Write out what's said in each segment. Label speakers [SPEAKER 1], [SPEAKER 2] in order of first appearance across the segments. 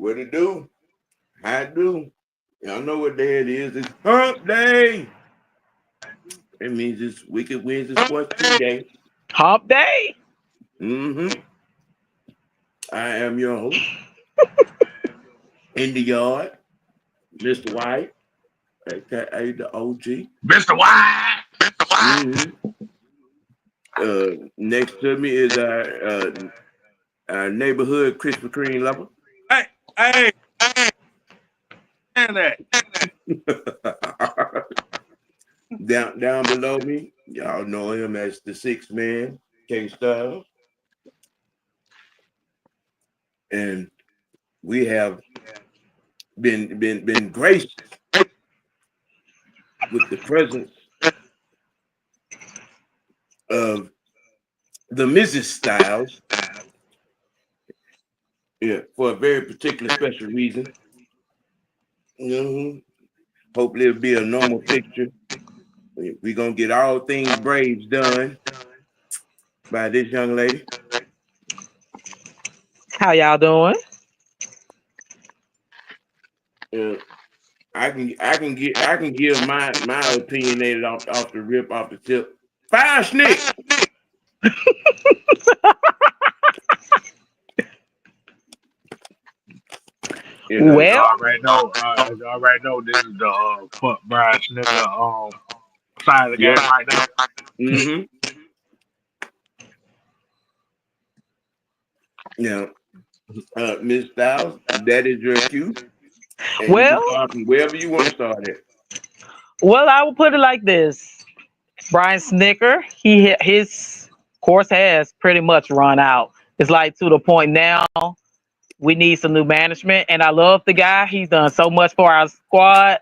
[SPEAKER 1] What it do? How it do? Y'all know what day it is. It's hump day. It means it's Wicked Wednesday Sports Day.
[SPEAKER 2] Hump day.
[SPEAKER 1] Mm-hmm. I am your host in the yard, Mr. White, aka the OG.
[SPEAKER 3] Mr. White.
[SPEAKER 1] Mm-hmm. Next to me is our neighborhood Krispy Kreme lover.
[SPEAKER 3] Hey, hey, and that.
[SPEAKER 1] down below me, y'all know him as the sixth man, K Styles. And we have been graced with the presence of the Mrs. Styles, yeah, for a very particular special reason. Mm-hmm. Hopefully it'll be a normal fixture. We're gonna get all things Braves done by this young lady.
[SPEAKER 2] How y'all doing?
[SPEAKER 1] Uh, I can give my opinionated off the rip off the tip. Fire Snick. You know.
[SPEAKER 3] As you
[SPEAKER 2] Well,
[SPEAKER 3] already know, this is the fuck Brian Snicker side of the game
[SPEAKER 1] Yep.
[SPEAKER 3] right now.
[SPEAKER 1] Mm-hmm. Yeah. Ms. Styles, that is your cue. And you can
[SPEAKER 2] well,
[SPEAKER 1] start from wherever you want to start at.
[SPEAKER 2] I will put it like this. Brian Snicker, his course has pretty much run out. It's like to the point now we need some new management. And I love the guy. He's done so much for our squad.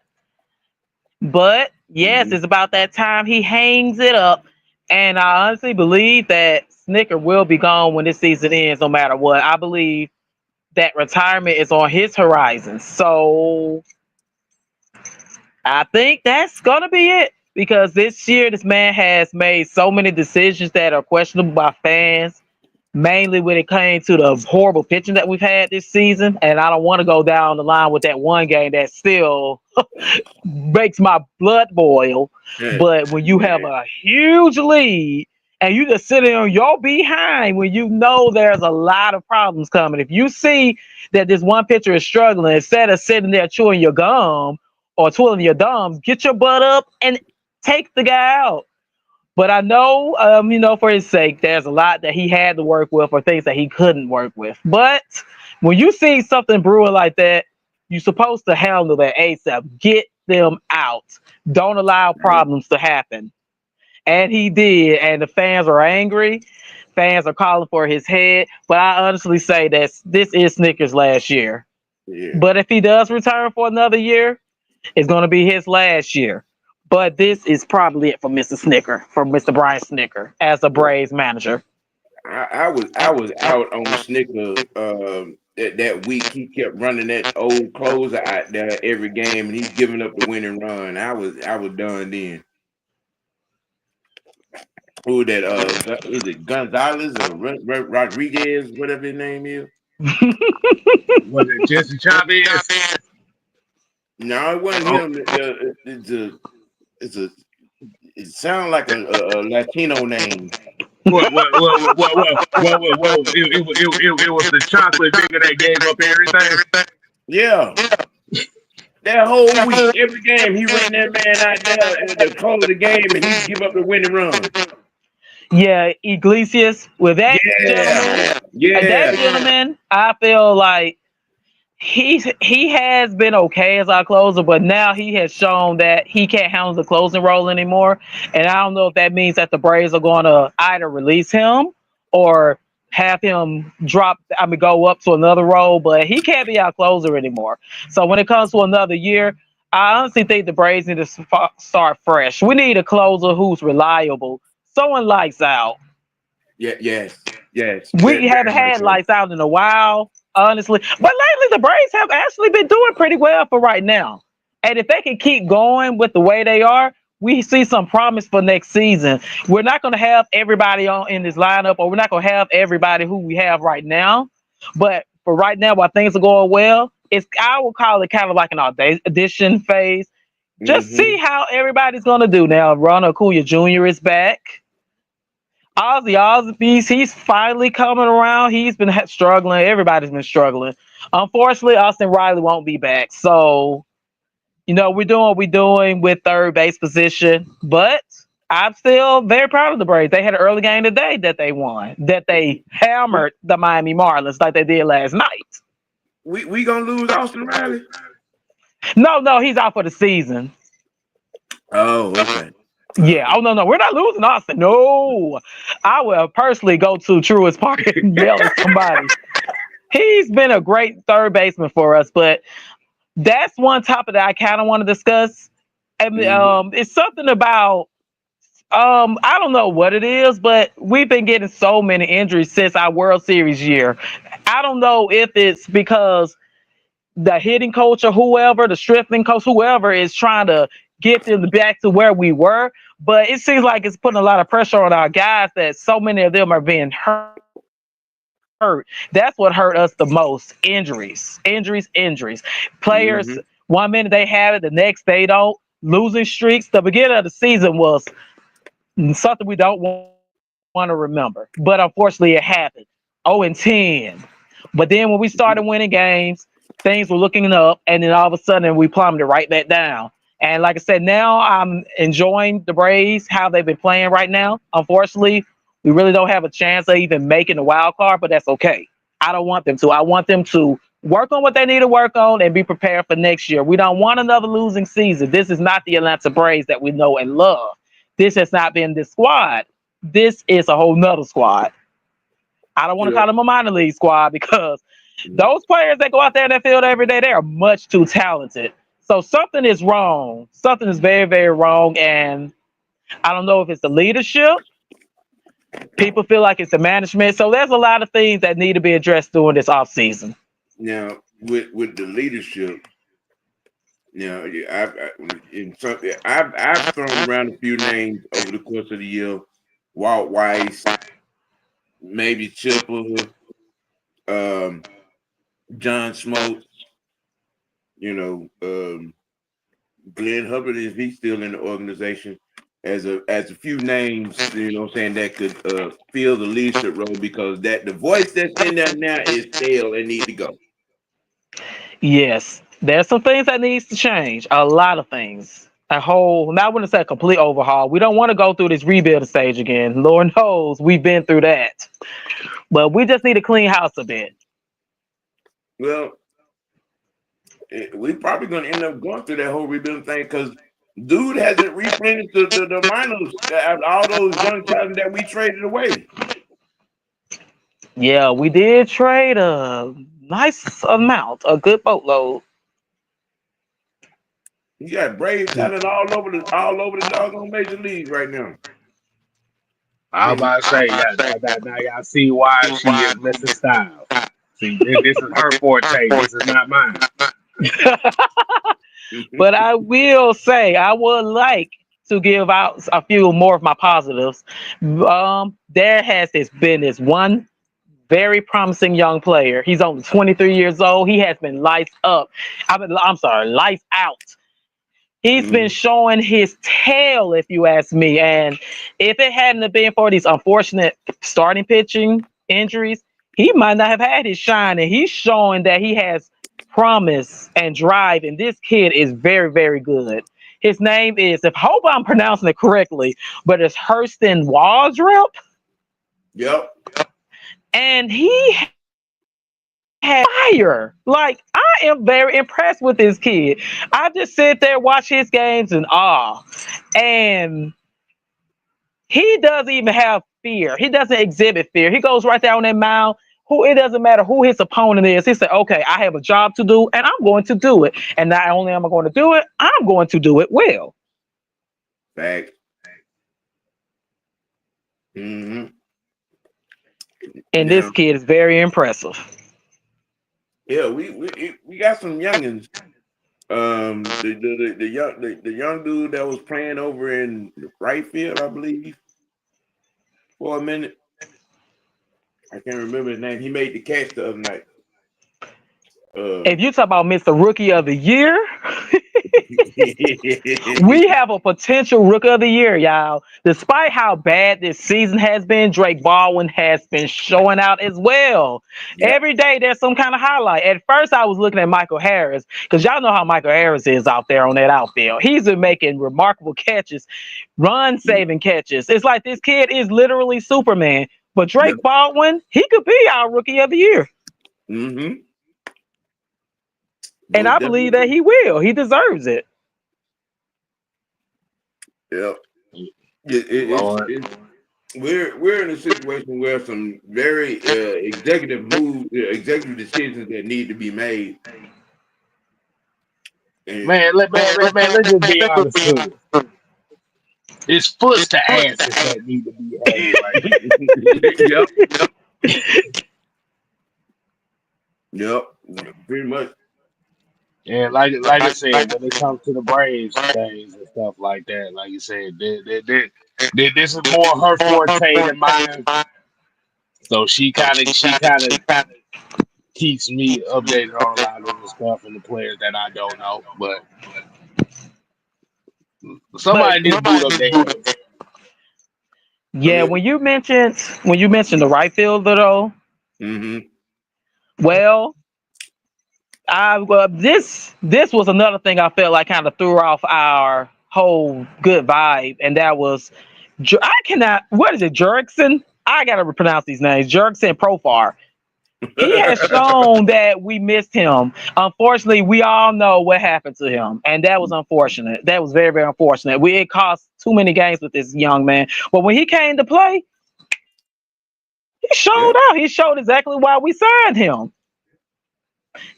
[SPEAKER 2] But yes,
[SPEAKER 1] Mm-hmm.
[SPEAKER 2] it's about that time he hangs it up. And I honestly believe that Snicker will be gone when this season ends, no matter what. I believe that retirement is on his horizon. So I think that's gonna be it. Because this year this man has made so many decisions that are questionable by fans, mainly when it came to the horrible pitching that we've had this season. And I don't want to go down the line with that one game that still makes my blood boil.
[SPEAKER 1] Yeah.
[SPEAKER 2] But when you have a huge lead and you just sitting on your behind when you know there's a lot of problems coming, if you see that this one pitcher is struggling, instead of sitting there chewing your gum or twirling your thumbs, get your butt up and take the guy out. But I know, for his sake, there's a lot that he had to work with or things that he couldn't work with. But when you see something brewing like that, you're supposed to handle that ASAP. Get them out. Don't allow problems to happen. And he did. And the fans are angry. Fans are calling for his head. But I honestly say that this is Snickers' last year.
[SPEAKER 1] Yeah.
[SPEAKER 2] But if he does return for another year, it's going to be his last year. But this is probably it for Mr. Snicker, for Mr. Brian Snicker as a
[SPEAKER 1] Well,
[SPEAKER 2] Braves manager.
[SPEAKER 1] I was out on Snicker that week. He kept running that old closer out there every game, and he's giving up the winning run. I was done then. Who that? Is it Gonzalez or Rodriguez, whatever his name is?
[SPEAKER 3] Was it Jesse Chavez?
[SPEAKER 1] No, it wasn't
[SPEAKER 3] Oh,
[SPEAKER 1] him. It's a. It sounds like a Latino name.
[SPEAKER 3] what? It was the chocolate nigga that gave up everything.
[SPEAKER 1] Yeah, that whole week, every game, he ran that man out there at the close of the game, and he give up the winning run.
[SPEAKER 2] Yeah, Iglesias, with
[SPEAKER 1] Yeah,
[SPEAKER 2] that
[SPEAKER 1] yeah,
[SPEAKER 2] gentleman, I feel like he has been okay as our closer, but now he has shown that he can't handle the closing role anymore. And I don't know if that means that the Braves are going to either release him or have him go up to another role, but he can't be our closer anymore. So when it comes to another year, I honestly think the Braves need to start fresh. We need a closer who's reliable. Someone lights out.
[SPEAKER 1] yeah, yes.
[SPEAKER 2] We haven't
[SPEAKER 1] Very much
[SPEAKER 2] had
[SPEAKER 1] so.
[SPEAKER 2] lights out in a while, honestly. But lately, the Braves have actually been doing pretty well for right now. And if they can keep going with the way they are, we see some promise for next season. We're not going to have everybody on in this lineup, or we're not going to have everybody who we have right now. But for right now, while things are going well, It's I would call it kind of like an audition phase. Just see
[SPEAKER 1] Mm-hmm.
[SPEAKER 2] how everybody's gonna do now. Ronald Acuna Jr. is back. Ozzy Osbourne, he's finally coming around. He's been struggling. Everybody's been struggling. Unfortunately, Austin Riley won't be back. So, we're doing what we're doing with third base position. But I'm still very proud of the Braves. They had an early game today that they won, that they
[SPEAKER 1] We
[SPEAKER 2] hammered the Miami Marlins like they did last night.
[SPEAKER 1] we gonna lose Austin Riley?
[SPEAKER 2] No, no, he's out for the season.
[SPEAKER 1] Oh, okay.
[SPEAKER 2] Yeah. Oh, no, no. We're not losing Austin. No. I will personally go to Truist Park and yell at somebody. He's been a great third baseman for us, but that's one topic that I kind of want to discuss. And
[SPEAKER 1] Mm-hmm.
[SPEAKER 2] it's something about I don't know what it is, but we've been getting so many injuries since our World Series year. I don't know if it's because the hitting coach or whoever, the strengthening coach, whoever is trying to get them back to where we were. But it seems like it's putting a lot of pressure on our guys that so many of them are being hurt. That's what hurt us the most. Injuries. Players,
[SPEAKER 1] Mm-hmm.
[SPEAKER 2] 1 minute they have it, the next they don't. Losing streaks. The beginning of the season was something we don't want to remember. But unfortunately, it happened. 0-10. But then when we started winning games, things were looking up, and then all of a sudden we plummeted right back down. And like I said, now I'm enjoying the Braves, how they've been playing right now. Unfortunately, we really don't have a chance of even making the wild card, but that's okay. I don't want them to. I want them to work on what they need to work on and be prepared for next year. We don't want another losing season. This is not the Atlanta Braves that we know and love. This has not been this squad. This is a whole nother squad. I don't want to
[SPEAKER 1] Yeah.
[SPEAKER 2] call them a minor league squad because those players that go out there in that field every day, they are much too talented. So something is wrong. Something is very, very wrong. And I don't know if it's the leadership. People feel like it's the management. So there's a lot of things that need to be addressed during this off season.
[SPEAKER 1] Now with the leadership, I've thrown around a few names over the course of the year. Walt Weiss, maybe Chipper, um, John Smoltz, you know, Glenn Hubbard, is he still in the organization? As a few names, what I'm saying, that could fill the leadership role, because that the voice that's in there now is stale and need to go.
[SPEAKER 2] Yes, there's some things that needs to change. A lot of things. A whole, now I wouldn't say a complete overhaul. We don't want to go through this rebuild stage again. Lord knows we've been through that. But we just need to clean house a bit.
[SPEAKER 1] Well, we probably gonna end up going through that whole rebuilding thing, because dude hasn't replenished the minors, all those young talent that we traded away.
[SPEAKER 2] Yeah, we did trade a nice amount, a good boatload.
[SPEAKER 1] You got brave talent all over the doggone major league right now.
[SPEAKER 3] I was
[SPEAKER 1] And
[SPEAKER 3] about to say, yeah, now y'all see why she is Mrs. Styles. See, this is her forte. This is not mine.
[SPEAKER 2] But I will say, I would like to give out a few more of my positives. There has been this one very promising young player. He's only 23 years old. He has been lights up. I'm sorry, lights out. He's been
[SPEAKER 1] Mhm.
[SPEAKER 2] showing his tail, if you ask me. And if it hadn't been for these unfortunate starting pitching injuries, he might not have had his shine. And he's showing that he has promise and drive. And this kid is very, very good. His name is, if I hope I'm pronouncing it correctly, but it's Hurston Waldrop.
[SPEAKER 1] Yep.
[SPEAKER 2] And he has fire. Like, I am very impressed with this kid. I just sit there, watch his games in awe. And he doesn't even have fear. He doesn't exhibit fear. He goes right there on that mound. Who It doesn't matter who his opponent is. He said, "Okay, I have a job to do, and I'm going to do it. And not only am I going to do it, I'm going to do it well."
[SPEAKER 1] Fact. Hmm.
[SPEAKER 2] And this
[SPEAKER 1] Now,
[SPEAKER 2] kid is very impressive.
[SPEAKER 1] yeah, we got some youngins. The young dude that was playing over in right field, I believe, for a minute. I can't remember his name. He made the catch the other night.
[SPEAKER 2] If you talk about Mr. Rookie of the Year, we have a potential Rookie of the Year, y'all. Despite how bad this season has been, Drake Baldwin has been showing out as well.
[SPEAKER 1] yeah,
[SPEAKER 2] Every day there's some kind of highlight. At first, I was looking at Michael Harris because y'all know how Michael Harris is out there on that outfield. He's been making remarkable catches, run saving catches. It's like this kid is literally Superman. But
[SPEAKER 1] yeah.
[SPEAKER 2] Drake Baldwin, he could be our Rookie of the Year.
[SPEAKER 1] Mm-hmm.
[SPEAKER 2] And
[SPEAKER 1] Most
[SPEAKER 2] I believe that
[SPEAKER 1] definitely.
[SPEAKER 2] he will. He deserves it.
[SPEAKER 1] Yeah.
[SPEAKER 3] Lord.
[SPEAKER 1] It's we're in a situation where some very executive decisions that need to be made. And
[SPEAKER 3] Let's just be honest too. It's foots to asses that need to be had right
[SPEAKER 1] yep, yep, pretty much.
[SPEAKER 3] And like I said, when it comes to the Braves things and stuff like that, like you said, this is more her forte than mine. So she kind of keeps me updated on a lot of the stuff and the players that I don't know. But
[SPEAKER 2] But
[SPEAKER 3] somebody need to boot up their ass.
[SPEAKER 1] I
[SPEAKER 2] yeah,
[SPEAKER 1] mean,
[SPEAKER 2] when you mentioned the right fielder though,
[SPEAKER 1] mm-hmm.
[SPEAKER 2] well, this was another thing I felt like kind of threw off our whole good vibe, and that was I cannot. What is it, Jurickson? I gotta pronounce these names. Jurickson Profar. He has shown that we missed him. Unfortunately, we all know what happened to him, and that was unfortunate. That was very, very unfortunate. It cost too many games with this young man. But when he came to play, he
[SPEAKER 1] yeah,
[SPEAKER 2] showed out. He showed exactly why we signed him.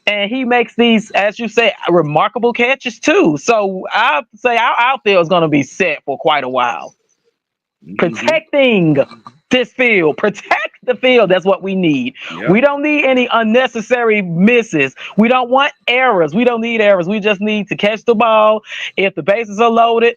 [SPEAKER 2] And he makes these, as you say, remarkable catches too. So I'll say our outfield is going to be set for quite a while.
[SPEAKER 1] mm-hmm.
[SPEAKER 2] Protecting this field, protect the field. That's what we need.
[SPEAKER 1] Yeah,
[SPEAKER 2] We don't need any unnecessary misses. We don't want errors. We don't need errors. We just need to catch the ball. If the bases are loaded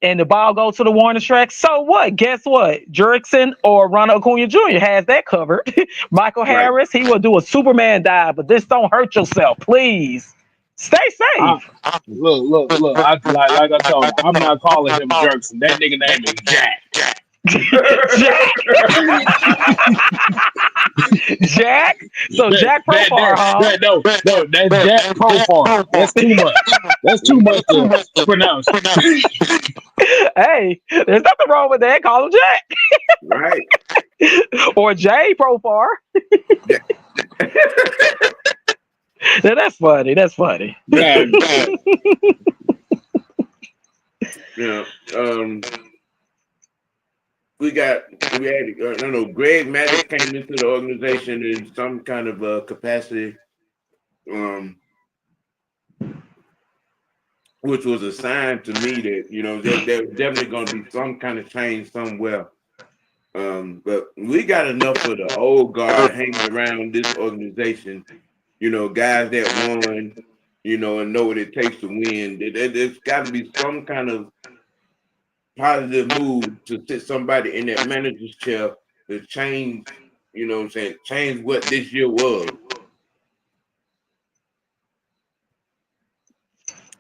[SPEAKER 2] and the ball goes to the warning track, so what? Guess what? Jurickson or Ronald Acuna Jr. has that covered. Michael
[SPEAKER 1] right.
[SPEAKER 2] Harris, he will do a Superman dive, but this don't hurt yourself, please. Stay
[SPEAKER 3] I,
[SPEAKER 2] safe.
[SPEAKER 3] look. Like I told you, I'm not calling him Jerkson. That nigga name is Jack.
[SPEAKER 2] Jack. Jack. So
[SPEAKER 3] that,
[SPEAKER 2] Jack
[SPEAKER 3] that,
[SPEAKER 2] Profar,
[SPEAKER 3] that,
[SPEAKER 2] huh?
[SPEAKER 3] that, no, that's Jack Profar. That's too much. That's too much to pronounce.
[SPEAKER 2] Hey, there's nothing wrong with that. Call him
[SPEAKER 1] Right.
[SPEAKER 2] Jack or Jay Profar.
[SPEAKER 1] Yeah.
[SPEAKER 2] Now, that's funny. That's funny.
[SPEAKER 3] God damn.
[SPEAKER 1] Yeah. We had I don't know. Greg Maddox came into the organization in some kind of capacity, um, which was a sign to me that there's definitely going to be some kind of change somewhere. But we got enough of the old guard hanging around this organization. Guys that won, and know what it takes to win. There's got to be some kind of positive move to sit somebody in that manager's chair to change, what I'm saying, change what this year was.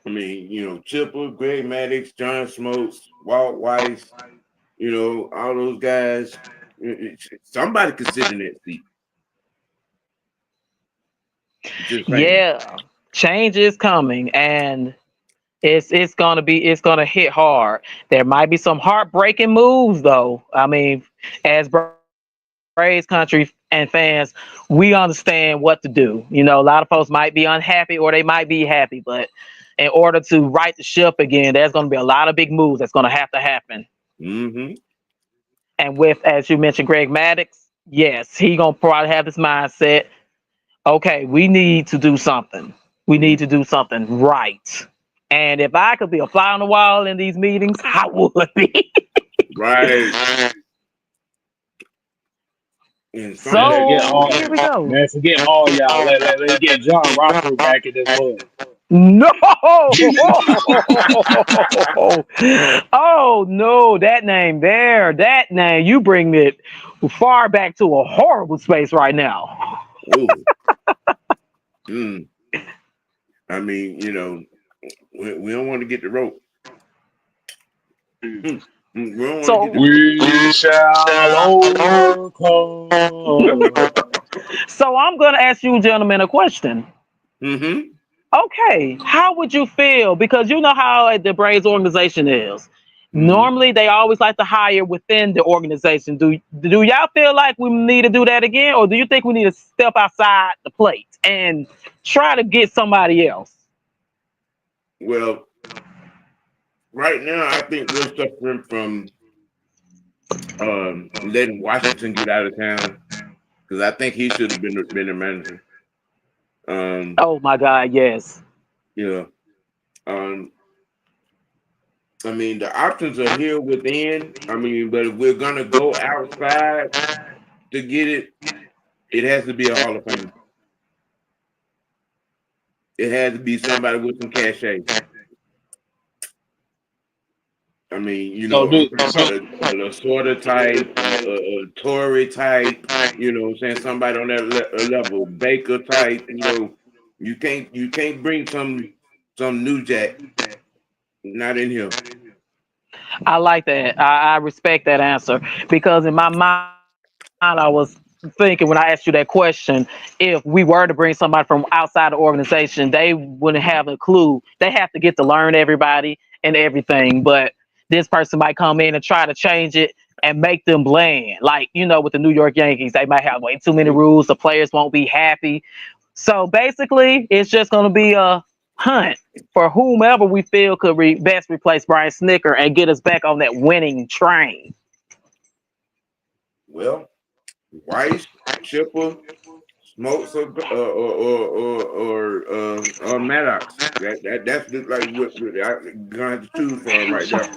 [SPEAKER 1] I mean, Chipper, Greg Maddox, John Smoltz, Walt Weiss, all those guys. Somebody could sit in that seat. Just saying.
[SPEAKER 2] Yeah, change is coming, and it's gonna hit hard. There might be some heartbreaking moves, though. I mean, as Braves country and fans, we understand what to do. A lot of folks might be unhappy or they might be happy, but in order to right the ship again, there's going to be a lot of big moves that's going to have to happen.
[SPEAKER 1] Mm-hmm.
[SPEAKER 2] And with, as you mentioned, Greg Maddox, yes, he gonna probably have this mindset. Okay, we need to do something. We need to do something right. And if I could be a fly on the wall in these meetings, I would be.
[SPEAKER 1] Right. And some
[SPEAKER 3] Man,
[SPEAKER 1] that
[SPEAKER 3] forget
[SPEAKER 2] So
[SPEAKER 3] all.
[SPEAKER 2] here we go.
[SPEAKER 3] Man, forget all y'all. Let's get John Rocker back in this mud.
[SPEAKER 2] No! Oh no, that name there, that name, you bring it far back to a horrible space right now.
[SPEAKER 1] oh, Mm, I mean, we don't want to get the rope. Mm, we don't want to get the
[SPEAKER 2] So,
[SPEAKER 1] rope.
[SPEAKER 3] We shall overcome.
[SPEAKER 2] so I'm gonna ask you, gentlemen, a question.
[SPEAKER 1] Mm-hmm.
[SPEAKER 2] Okay, how would you feel? Because you know how the Braves organization is.
[SPEAKER 1] Mm-hmm.
[SPEAKER 2] Normally, they always like to hire within the organization. Do y'all feel like we need to do that again, or do you think we need to step outside the plate and try to get somebody else?
[SPEAKER 1] Well, right now, I think we're suffering from letting Washington get out of town because I think he should have been the manager. Um,
[SPEAKER 2] Oh my God, yes.
[SPEAKER 1] yeah. Um, I mean, the options are here within. I mean, but if we're gonna go outside to get it, it has to be a Hall of Fame. It has to be somebody with some cachet. I mean,
[SPEAKER 3] So
[SPEAKER 1] I'm
[SPEAKER 3] do
[SPEAKER 1] talking
[SPEAKER 3] so.
[SPEAKER 1] about a Lasorda type, a Tory type. What I'm saying, somebody on that level, Baker type. You can't bring some new jack not in here.
[SPEAKER 2] I like that. I respect that answer because in my mind, I was thinking when I asked you that question, if we were to bring somebody from outside the organization, they wouldn't have a clue. They have to get to learn everybody and everything, but this person might come in and try to change it and make them bland. Like, with the New York Yankees, they might have way too many rules. The players won't be happy. So basically, it's just going to be a hunt for whomever we feel could best replace Brian Snicker and get us back on that winning train.
[SPEAKER 1] Well, Weiss, Chipper, Smokes, or Maddox. That's just like what I'm gonna have to choose from right there.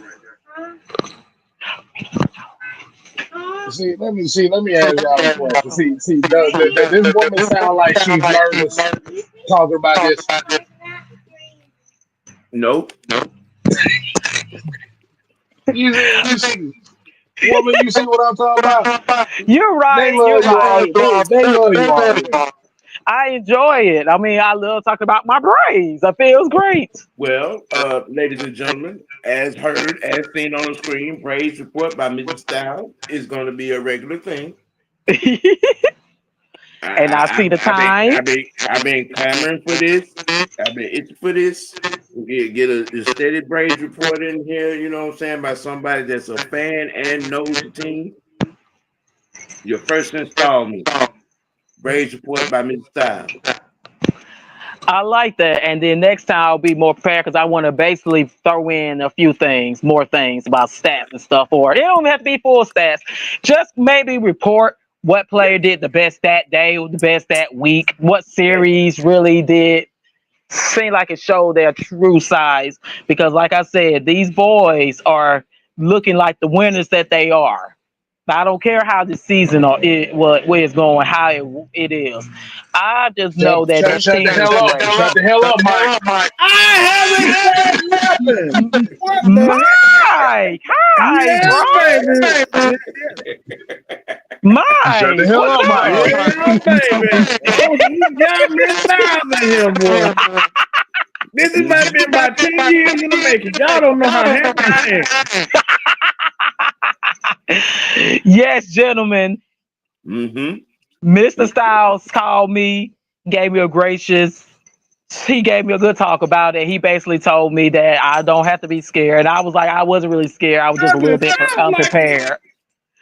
[SPEAKER 3] See, let me ask y'all a question. See, this woman sound like she's nervous talking about this.
[SPEAKER 1] Nope.
[SPEAKER 3] You see, woman, you see what I'm talking about?
[SPEAKER 2] You're
[SPEAKER 3] They
[SPEAKER 2] right. You're
[SPEAKER 3] love you all.
[SPEAKER 2] right.
[SPEAKER 3] They love you already.
[SPEAKER 2] I enjoy it. I mean, I love talking about my brains. It feels great.
[SPEAKER 1] Well, ladies and gentlemen, as heard, as seen on the screen, praise report by Mrs. Styles is going to be a regular thing.
[SPEAKER 2] And I see the time.
[SPEAKER 1] I've been clamoring for this. I've been itching for this. Get a steady Braves report in here. You know what I'm saying, by somebody that's a fan and knows the team. Your first installment, Braves report by Mrs. Styles.
[SPEAKER 2] I like that. And then next time I'll be more prepared because I want to basically throw in a few things, more things about stats and stuff. Or it don't have to be full stats. Just maybe report what
[SPEAKER 1] Yes,
[SPEAKER 2] player did the best that day, the best that week, what
[SPEAKER 1] yes.
[SPEAKER 2] series really did seem like it showed their true size. Because, like I said, these boys are looking like the winners that they are. I don't care how the season or what where it's going, how it is. I just know that this
[SPEAKER 3] Shut the
[SPEAKER 2] team is
[SPEAKER 3] hell up.
[SPEAKER 2] great.
[SPEAKER 3] Shut the hell up, Mike.
[SPEAKER 1] I haven't said nothing. What the
[SPEAKER 2] Mike, hi,
[SPEAKER 1] Yeah,
[SPEAKER 2] bro.
[SPEAKER 1] baby.
[SPEAKER 3] Shut the
[SPEAKER 2] Mike,
[SPEAKER 3] hell
[SPEAKER 2] what's
[SPEAKER 3] up, Mike.
[SPEAKER 2] up?
[SPEAKER 1] Yeah, baby. Oh, you got Miss Styles in here, boy. This has might been about 10 years in the making. Y'all don't know how happy I am.
[SPEAKER 2] Yes, gentlemen.
[SPEAKER 1] Mm-hmm.
[SPEAKER 2] Mr. Styles called me, gave me a gracious. He gave me a good talk about it. He basically told me that I don't have to be scared. And I was like, I wasn't really scared. I was just a
[SPEAKER 1] Does
[SPEAKER 2] little
[SPEAKER 1] it
[SPEAKER 2] bit
[SPEAKER 1] sound like it?
[SPEAKER 2] unprepared.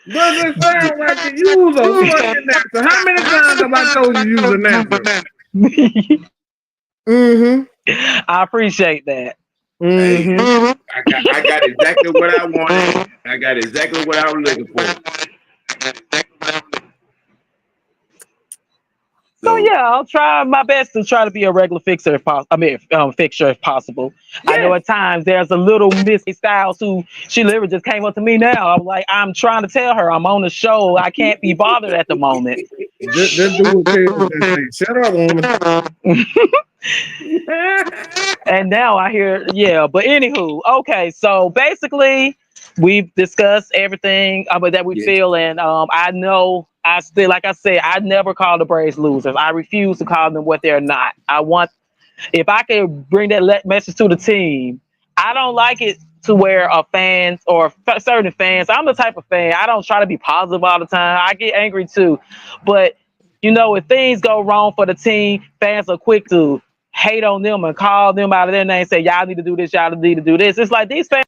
[SPEAKER 1] Does it sound like it? Use a fucking answer. How many times have I told you use an answer? Mm-hmm.
[SPEAKER 2] I appreciate that.
[SPEAKER 1] Hey,
[SPEAKER 3] Mm-hmm.
[SPEAKER 1] I got exactly what I wanted. I got exactly what I was looking for.
[SPEAKER 2] So
[SPEAKER 1] So
[SPEAKER 2] yeah, I'll try my best to try to be a regular fixer if possible. I mean, fixture if possible. I know
[SPEAKER 1] yes.
[SPEAKER 2] at times there's a little Miss Styles who she literally just came up to me now. I'm like, I'm trying to tell her I'm on the show. I can't be bothered at the moment.
[SPEAKER 1] Just do what Taylor just said. Shut up, woman.
[SPEAKER 2] And now I hear, yeah. But anywho, okay. So basically, we've discussed everything that we
[SPEAKER 1] Yes.
[SPEAKER 2] feel, and I know. I still, like I said, I never call the Braves losers. I refuse to call them what they're not. I want, if I can bring that message to the team, I don't like it to where fans or certain fans. I'm the type of fan. I don't try to be positive all the time. I get angry too, but if things go wrong for the team, fans are quick to hate on them and call them out of their name, say y'all need to do this, y'all need to do this. It's like these fans.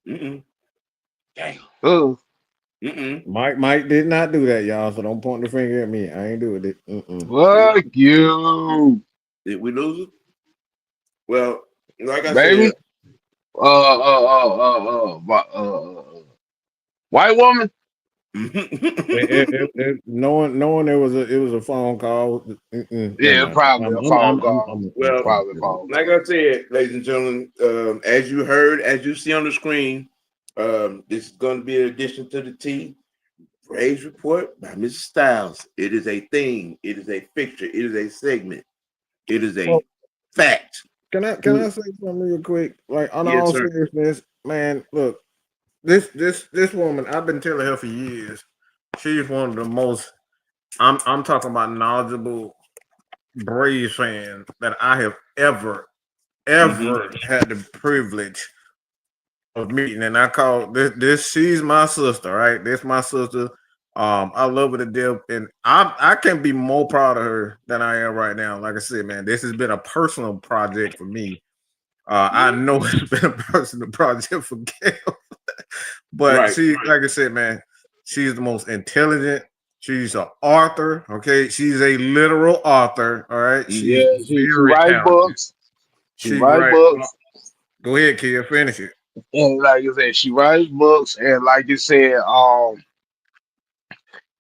[SPEAKER 1] Mm-mm. Dang.
[SPEAKER 3] Ugh.
[SPEAKER 1] Mm-mm.
[SPEAKER 4] Mike did not do that, y'all. So don't point the finger at me. I ain't doing it.
[SPEAKER 3] Fuck you,
[SPEAKER 1] Did we lose it? Well, like I said,
[SPEAKER 3] baby. White woman.
[SPEAKER 4] Knowing it was a phone call. Never
[SPEAKER 3] Yeah,
[SPEAKER 4] mind.
[SPEAKER 3] probably a phone call.
[SPEAKER 1] well,
[SPEAKER 3] Probably a phone
[SPEAKER 1] like
[SPEAKER 3] call.
[SPEAKER 1] I said, ladies and gentlemen, as you heard, as you see on the screen, this is going to be an addition to the T Rage Report by Mrs. Styles. It is a thing. It is a fixture. It is a segment. It is a
[SPEAKER 4] Well,
[SPEAKER 1] fact.
[SPEAKER 4] can I say something real quick? Like on
[SPEAKER 1] Yes,
[SPEAKER 4] all
[SPEAKER 1] sir.
[SPEAKER 4] seriousness, man. Look, this woman. I've been telling her for years. She's one of the most. I'm talking about knowledgeable Braves fan that I have
[SPEAKER 1] Mm-hmm.
[SPEAKER 4] ever had the privilege of meeting. And I call this she's my sister, right? This my sister. I love her to death, and I can't be more proud of her than I am right now. Like I said, man, this has been a personal project for me. I know it's been a personal project for Kemp, but
[SPEAKER 1] Right.
[SPEAKER 4] she, like I said, man, she's the most intelligent. She's an author. Okay, she's a literal author. All right, she's
[SPEAKER 3] Yeah, she
[SPEAKER 4] very
[SPEAKER 3] write
[SPEAKER 4] talented.
[SPEAKER 3] books. She
[SPEAKER 4] She
[SPEAKER 3] write
[SPEAKER 4] write.
[SPEAKER 3] books.
[SPEAKER 4] Go ahead, kid. Finish it.
[SPEAKER 3] And like I said, she writes books, and like you said,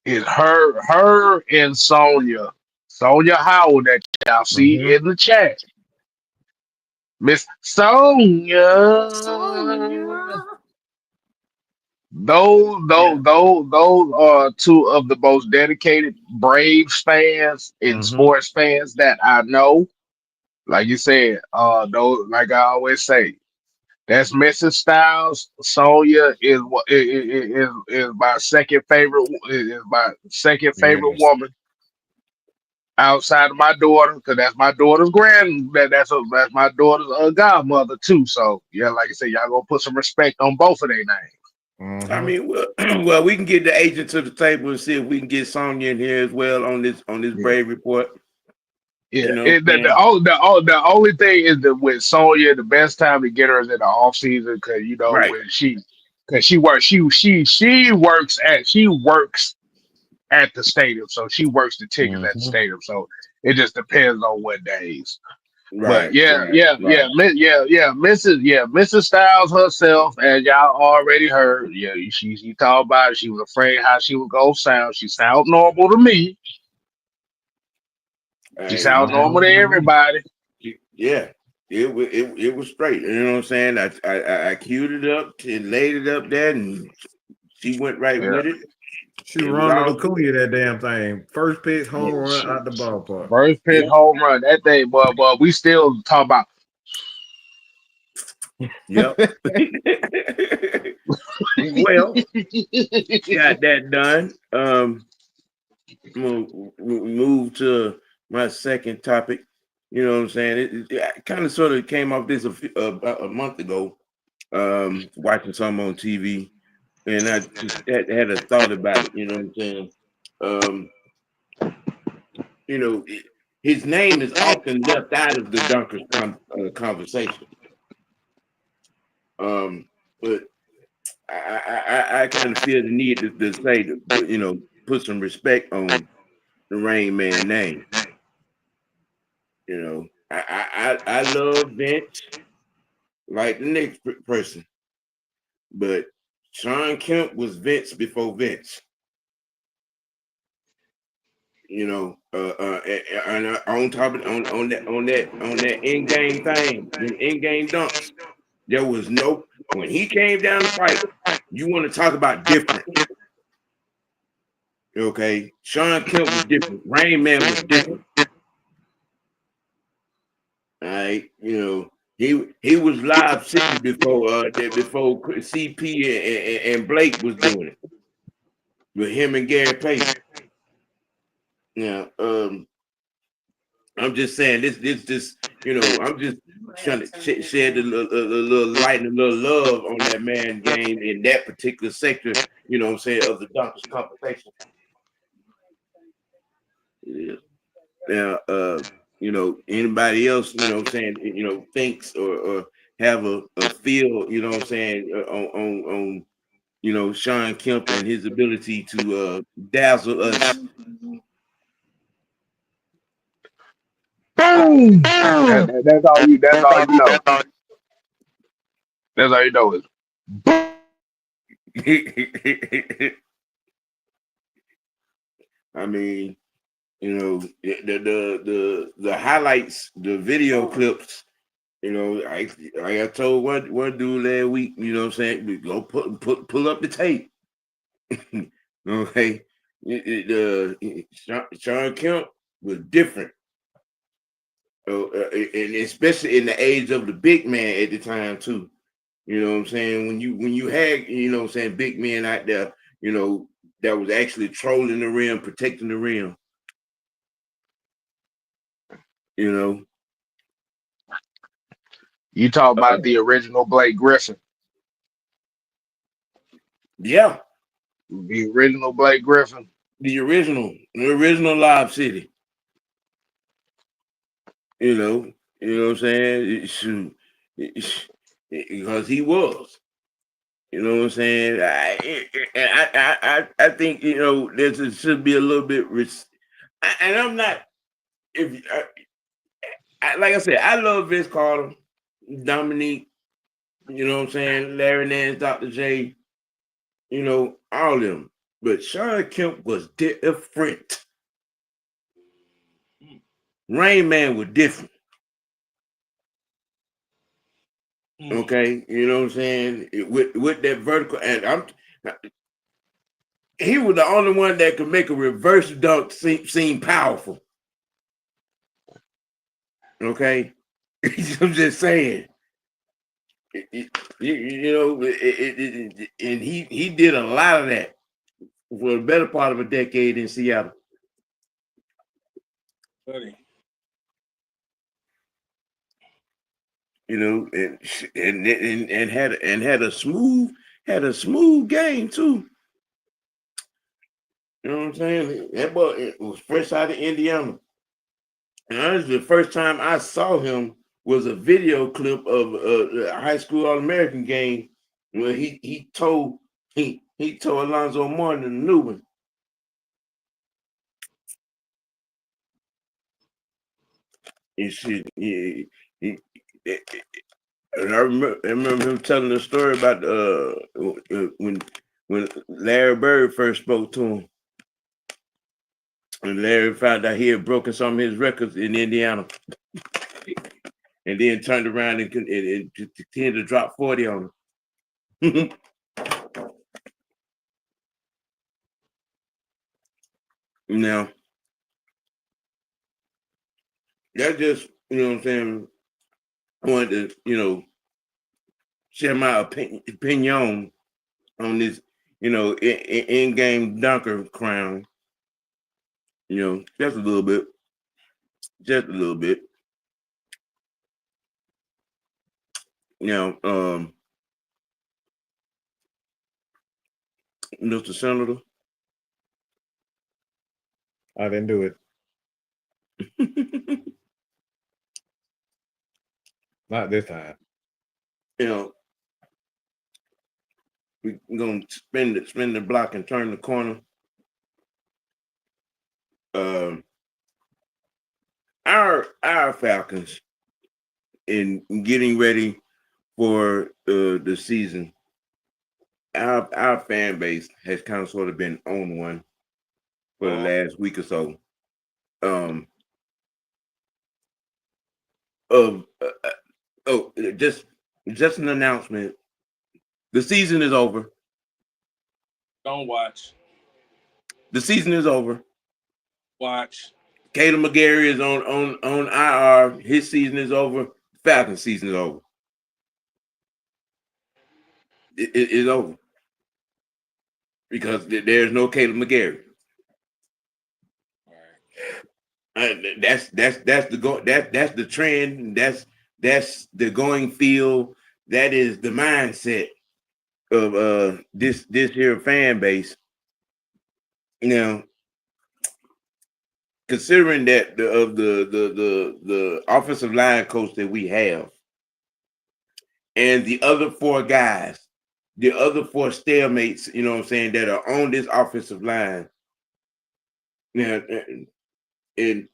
[SPEAKER 3] it's her and Sonia Howard that y'all see
[SPEAKER 4] Mm-hmm.
[SPEAKER 3] in the chat. Miss Sonia.
[SPEAKER 4] Sonya.
[SPEAKER 1] Yeah.
[SPEAKER 3] Those are two of the most dedicated Braves fans and
[SPEAKER 4] Mm-hmm.
[SPEAKER 3] sports fans that I know. Like you said, those, like I always say, that's Mrs. Styles. Sonia is my second favorite. Is my second favorite
[SPEAKER 4] Yes.
[SPEAKER 3] woman outside of my daughter, because that's my daughter's that's my daughter's godmother too. So yeah, like I said, y'all gonna put some respect on both of their names.
[SPEAKER 1] I
[SPEAKER 4] Mm-hmm.
[SPEAKER 1] mean, well, well, we can get the agent to the table and see if we can get Sonya in here as well on this
[SPEAKER 3] Yeah,
[SPEAKER 1] Brave Report. You
[SPEAKER 3] yeah.
[SPEAKER 1] know what I'm saying?
[SPEAKER 3] The only thing is that with Sonya, the best time to get her is in the off season, because
[SPEAKER 1] Right.
[SPEAKER 3] when she works she works at the stadium, so she works the tickets at the
[SPEAKER 4] Mm-hmm.
[SPEAKER 3] stadium. So it just depends on what days. But
[SPEAKER 1] Right. Right. Right.
[SPEAKER 3] Mrs. Styles herself, as y'all already heard, yeah, she talked about it. She was afraid how she was gonna sound. She sound normal to me. She
[SPEAKER 1] Hey,
[SPEAKER 3] sound
[SPEAKER 1] man.
[SPEAKER 3] normal to
[SPEAKER 4] Mm-hmm.
[SPEAKER 3] everybody.
[SPEAKER 1] Yeah. It was straight. You know what I'm saying? I queued it up and laid it up there, and she went right
[SPEAKER 3] Yeah,
[SPEAKER 1] with it.
[SPEAKER 4] She
[SPEAKER 1] It was
[SPEAKER 4] Ronald
[SPEAKER 1] all good.
[SPEAKER 4] Acuna, that damn thing. First pitch,
[SPEAKER 3] yeah.
[SPEAKER 4] home run out the ballpark.
[SPEAKER 3] First pitch
[SPEAKER 1] Yeah.
[SPEAKER 3] home run that day, but we still talk about.
[SPEAKER 1] Yep. Well, got that done. I'm gonna move to my second topic. You know what I'm saying? It kind of sort of came off this about a month ago. Watching some on TV, and I just had a thought about it. You know what I'm saying? Um, you know, his name is often left out of the Dunkers conversation. But I kind of feel the need to say put some respect on the Rain Man name. You know, I love Vince like the next person, but Shawn Kemp was Vince before Vince. You know, and on top of on that in game thing, them in game dunks, there was no when he came down the pipe. You want to talk about different? Okay, Shawn Kemp was different. Rain Man was different. All right, He was live city before CP and Blake was doing it with him and Gary Payton. Yeah, I'm just saying this I'm just trying to shed a little light and a little love on that man game in that particular sector. You know what I'm saying, of the dunkers competition. Yeah. Now, anybody else, saying, thinks or have a feel, saying, on Shawn Kemp and his ability to dazzle us.
[SPEAKER 3] Boom. That's all you. That's all you know. That's all you know is.
[SPEAKER 1] I mean, the highlights, the video clips. I told one dude last week. You know what I'm saying? We go pull up the tape. Okay, Shawn Kemp was different, and especially in the age of the big man at the time too. You know what I'm saying? When you had what I'm saying, big men out there, that was actually trolling the rim, protecting the rim. You know,
[SPEAKER 3] You talk about the original Blake Griffin.
[SPEAKER 1] yeah,
[SPEAKER 3] The original Blake Griffin.
[SPEAKER 1] the original Live City. You know what I'm saying? Shoot, because he was. You know what I'm saying? I think there should be a little bit. And I'm not. If like I said, I love Vince Carter, Dominique. You know what I'm saying? Larry Nance, Dr. J. All of them. But Shawn Kemp was different. Rain Man was different. Okay, you know what I'm saying? With that vertical, and he was the only one that could make a reverse dunk seem powerful. Okay, I'm just saying. And he did a lot of that for the better part of a decade in Seattle.
[SPEAKER 4] Buddy.
[SPEAKER 1] And had a smooth game too. You know what I'm saying? That boy it was fresh out of Indiana. And honestly, the first time I saw him was a video clip of a high school All American game where he told Alonzo Mourning the new one. And shit, and I remember him telling the story about when Larry Bird first spoke to him, and Larry found out he had broken some of his records in Indiana, and then turned around and continued to drop 40 on him. Now, that just what I'm saying. I wanted to share my opinion on this in-game dunker crown. Just a little bit. Just a little bit. Mr. Senator.
[SPEAKER 4] I didn't do it. Not this time.
[SPEAKER 1] We're gonna spin the block and turn the corner. Our Falcons in getting ready for the season. Our fan base has kind of sort of been on one for the last week or so. Just an announcement. The season is over.
[SPEAKER 4] Don't watch.
[SPEAKER 1] The season is over.
[SPEAKER 4] Watch.
[SPEAKER 1] Caleb Mcgary is on IR. His season is over. Falcons season is over. It's over because there's no Caleb Mcgary. That's the that's the trend. That's the going field. That is the mindset of this here fan base. Now, considering that the offensive line coach that we have and the other four guys, the other four stalemates, you know what I'm saying, that are on this offensive line. Now, and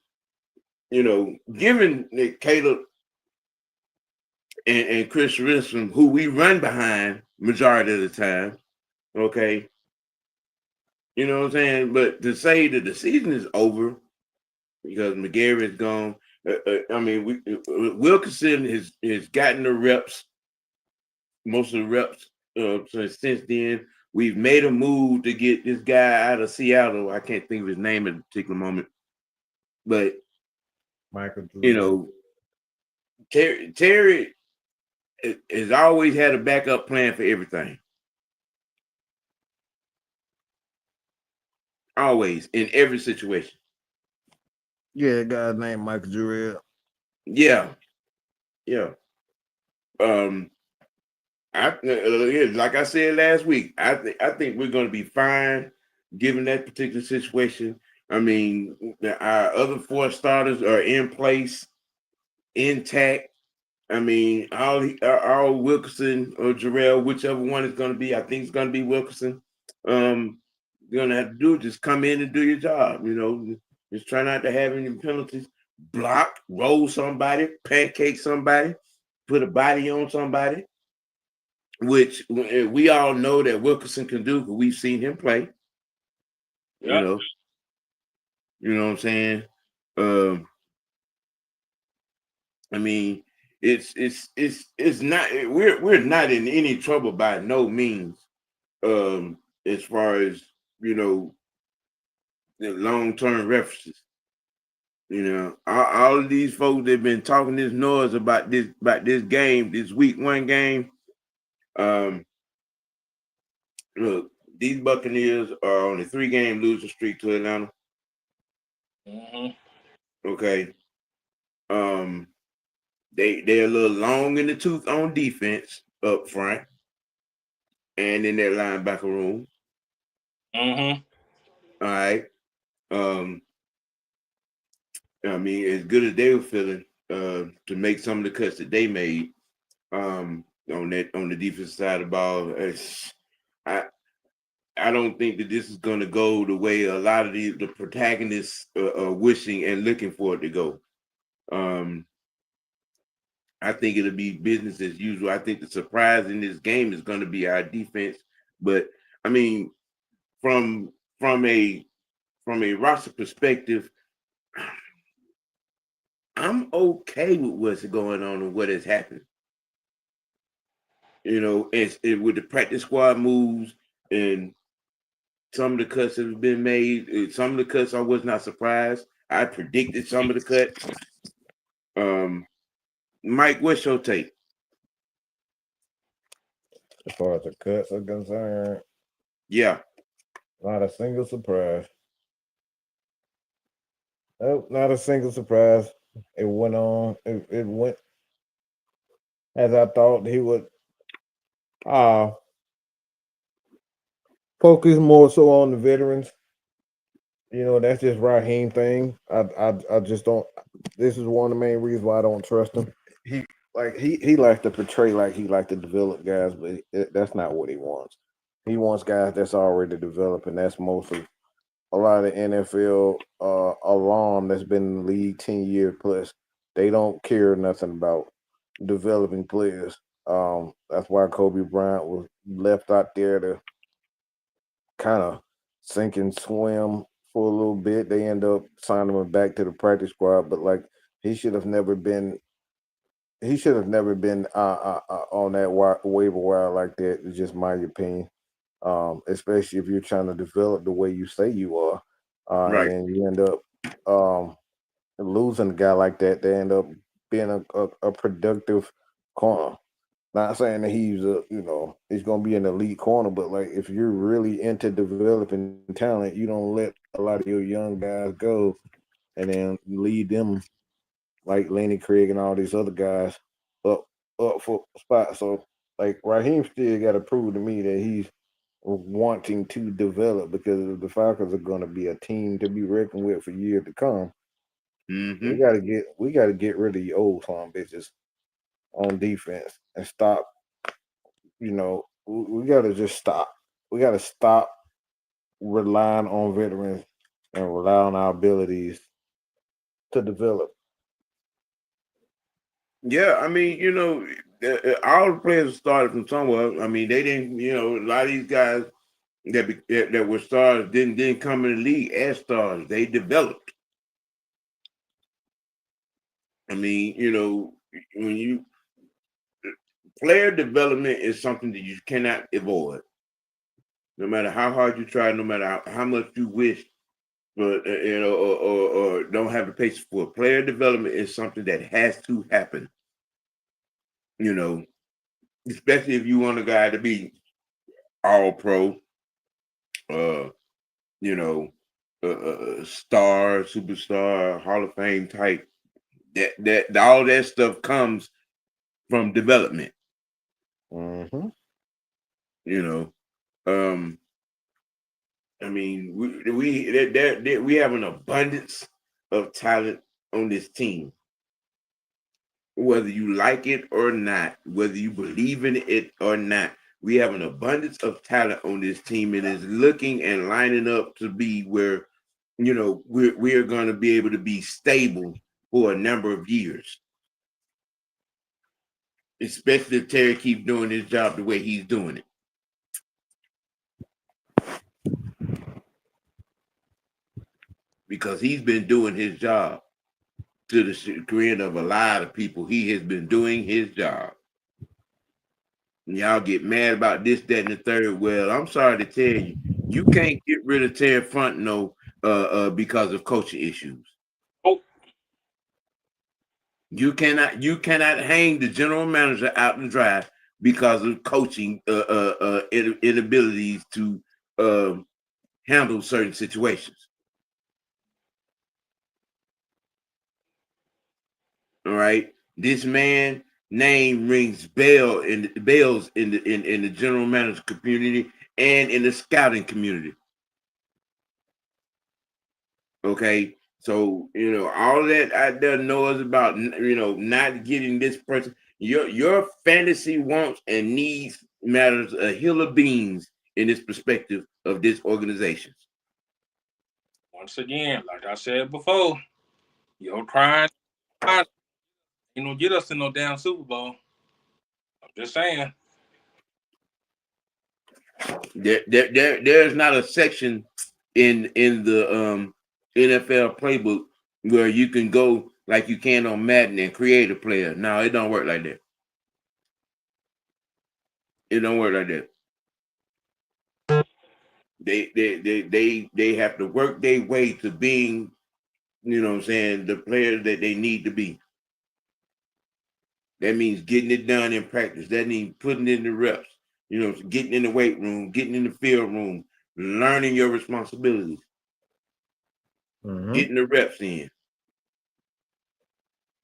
[SPEAKER 1] you know, given that Caleb and Chris Rissom, who we run behind majority of the time, okay, you know what I'm saying. But to say that the season is over because McGarry is gone, I mean, Wilkinson has gotten the reps, most of the reps since then. We've made a move to get this guy out of Seattle. I can't think of his name at a particular moment, but
[SPEAKER 4] Michael
[SPEAKER 1] you
[SPEAKER 4] Drew.
[SPEAKER 1] know, Terry has always had a backup plan for everything. Always in every situation.
[SPEAKER 4] Yeah, a guy named Michael Drew.
[SPEAKER 1] Yeah, yeah. Um, like I said last week, I think we're going to be fine given that particular situation. I mean, our other four starters are in place, intact. I mean, all Wilkerson or Jarrell, whichever one is going to be, I think it's going to be Wilkerson. You're going to have to do just come in and do your job. You know, just try not to have any penalties. Block, roll somebody, pancake somebody, put a body on somebody, which we all know that Wilkerson can do because we've seen him play.
[SPEAKER 3] Yep.
[SPEAKER 1] You know what I'm saying. Um, I mean, it's not we're not in any trouble by no means. As far as you know, the long-term references. You know, all of these folks that have been talking this noise about this game, this week one game. Um, Look, these Buccaneers are on a 3-game losing streak to Atlanta.
[SPEAKER 3] Mm-hmm.
[SPEAKER 1] Okay. Um, they're a little long in the tooth on defense up front and in that linebacker room.
[SPEAKER 3] Mm-hmm.
[SPEAKER 1] All right. Um, I mean, as good as they were feeling to make some of the cuts that they made on the defensive side of the ball, I I don't think that this is going to go the way a lot of the protagonists are wishing and looking for it to go. Um, I think it'll be business as usual. I think the surprise in this game is going to be our defense. But I mean, from from a from a roster perspective, I'm okay with what's going on and what has happened. You know, with the practice squad moves and some of the cuts that have been made. Some of the cuts I was not surprised. I predicted some of the cuts. Mike, what's your take?
[SPEAKER 4] As far as the cuts are concerned,
[SPEAKER 1] Yeah,
[SPEAKER 4] not a single surprise. Nope, not a single surprise. It went on. It went as I thought he would. Uh Focus more so on the veterans. You know, that's just Raheem thing. I just don't. This is one of the main reasons why I don't trust him. He likes to portray like he likes to develop guys, but that's not what he wants. He wants guys that's already developed, and that's mostly a lot of the NFL alum that's been in the league 10 years plus. They don't care nothing about developing players. That's why Kobe Bryant was left out there to kind of sink and swim for a little bit. They end up signing him back to the practice squad, but like he should have never been. He should have never been on that waiver wire like that. It's just my opinion. Especially if you're trying to develop the way you say you are, and
[SPEAKER 1] right.
[SPEAKER 4] then you end up losing a guy like that. They end up being a productive corner. Not saying that he's gonna be an elite corner, but like if you're really into developing talent, you don't let a lot of your young guys go and then lead them like Lenny Craig and all these other guys up up for spots. So like Raheem still got to prove to me that he's wanting to develop because the Falcons are going to be a team to be reckoned with for years to come.
[SPEAKER 1] Mm-hmm.
[SPEAKER 4] We got to get rid of the old farm bitches on defense and stop. We got to just stop. We got to stop relying on veterans and rely on our abilities to develop.
[SPEAKER 1] Yeah, I mean, all the players started from somewhere. I mean, they didn't. A lot of these guys that were stars didn't come in the league as stars. They developed. I mean, when you player development is something that you cannot avoid. No matter how hard you try, no matter how much you wish, but or don't have the patience for it. Player development is something that has to happen. You know, especially if you want a guy to be all pro, uh, you know, star, superstar, Hall of Fame type. That all that stuff comes from development.
[SPEAKER 4] Mm-hmm.
[SPEAKER 1] You know, um, I mean, we have an abundance of talent on this team. Whether you like it or not, whether you believe in it or not, we have an abundance of talent on this team. It is looking and lining up to be where we're going to be able to be stable for a number of years, especially if Terry keeps doing his job the way he's doing it, because he's been doing his job to the chagrin of a lot of people. He has been doing his job. And y'all get mad about this, that, and the third. Well, I'm sorry to tell you, you can't get rid of Terry Fontenot because of coaching issues.
[SPEAKER 3] Oh,
[SPEAKER 1] You cannot hang the general manager out to dry because of coaching inabilities to uh, handle certain situations. All right, this man name rings bells in the general manager community and in the scouting community. Okay, so all that out there knows about not getting this person. Your fantasy wants and needs matters a hill of beans in this perspective of this organization.
[SPEAKER 5] Once again, like I said before, your crying ain't gonna get us in no damn Super Bowl. I'm just saying.
[SPEAKER 1] There's not a section in the NFL playbook where you can go like you can on Madden and create a player. No, it don't work like that. It don't work like that. They have to work their way to being, what I'm saying, the players that they need to be. That means getting it done in practice. That means putting in the reps, getting in the weight room, getting in the field room, learning your responsibilities,
[SPEAKER 4] Mm-hmm.
[SPEAKER 1] getting the reps in,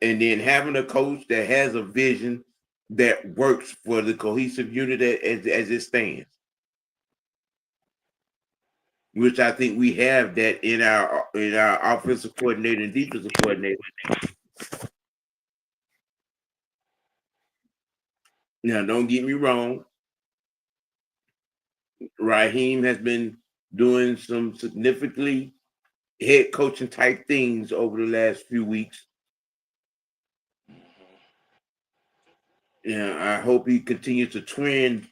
[SPEAKER 1] and then having a coach that has a vision that works for the cohesive unit as it stands. Which I think we have that in our offensive coordinator and defensive coordinator. Now, don't get me wrong. Raheem has been doing some significantly head coaching type things over the last few weeks. Yeah, I hope he continues to trend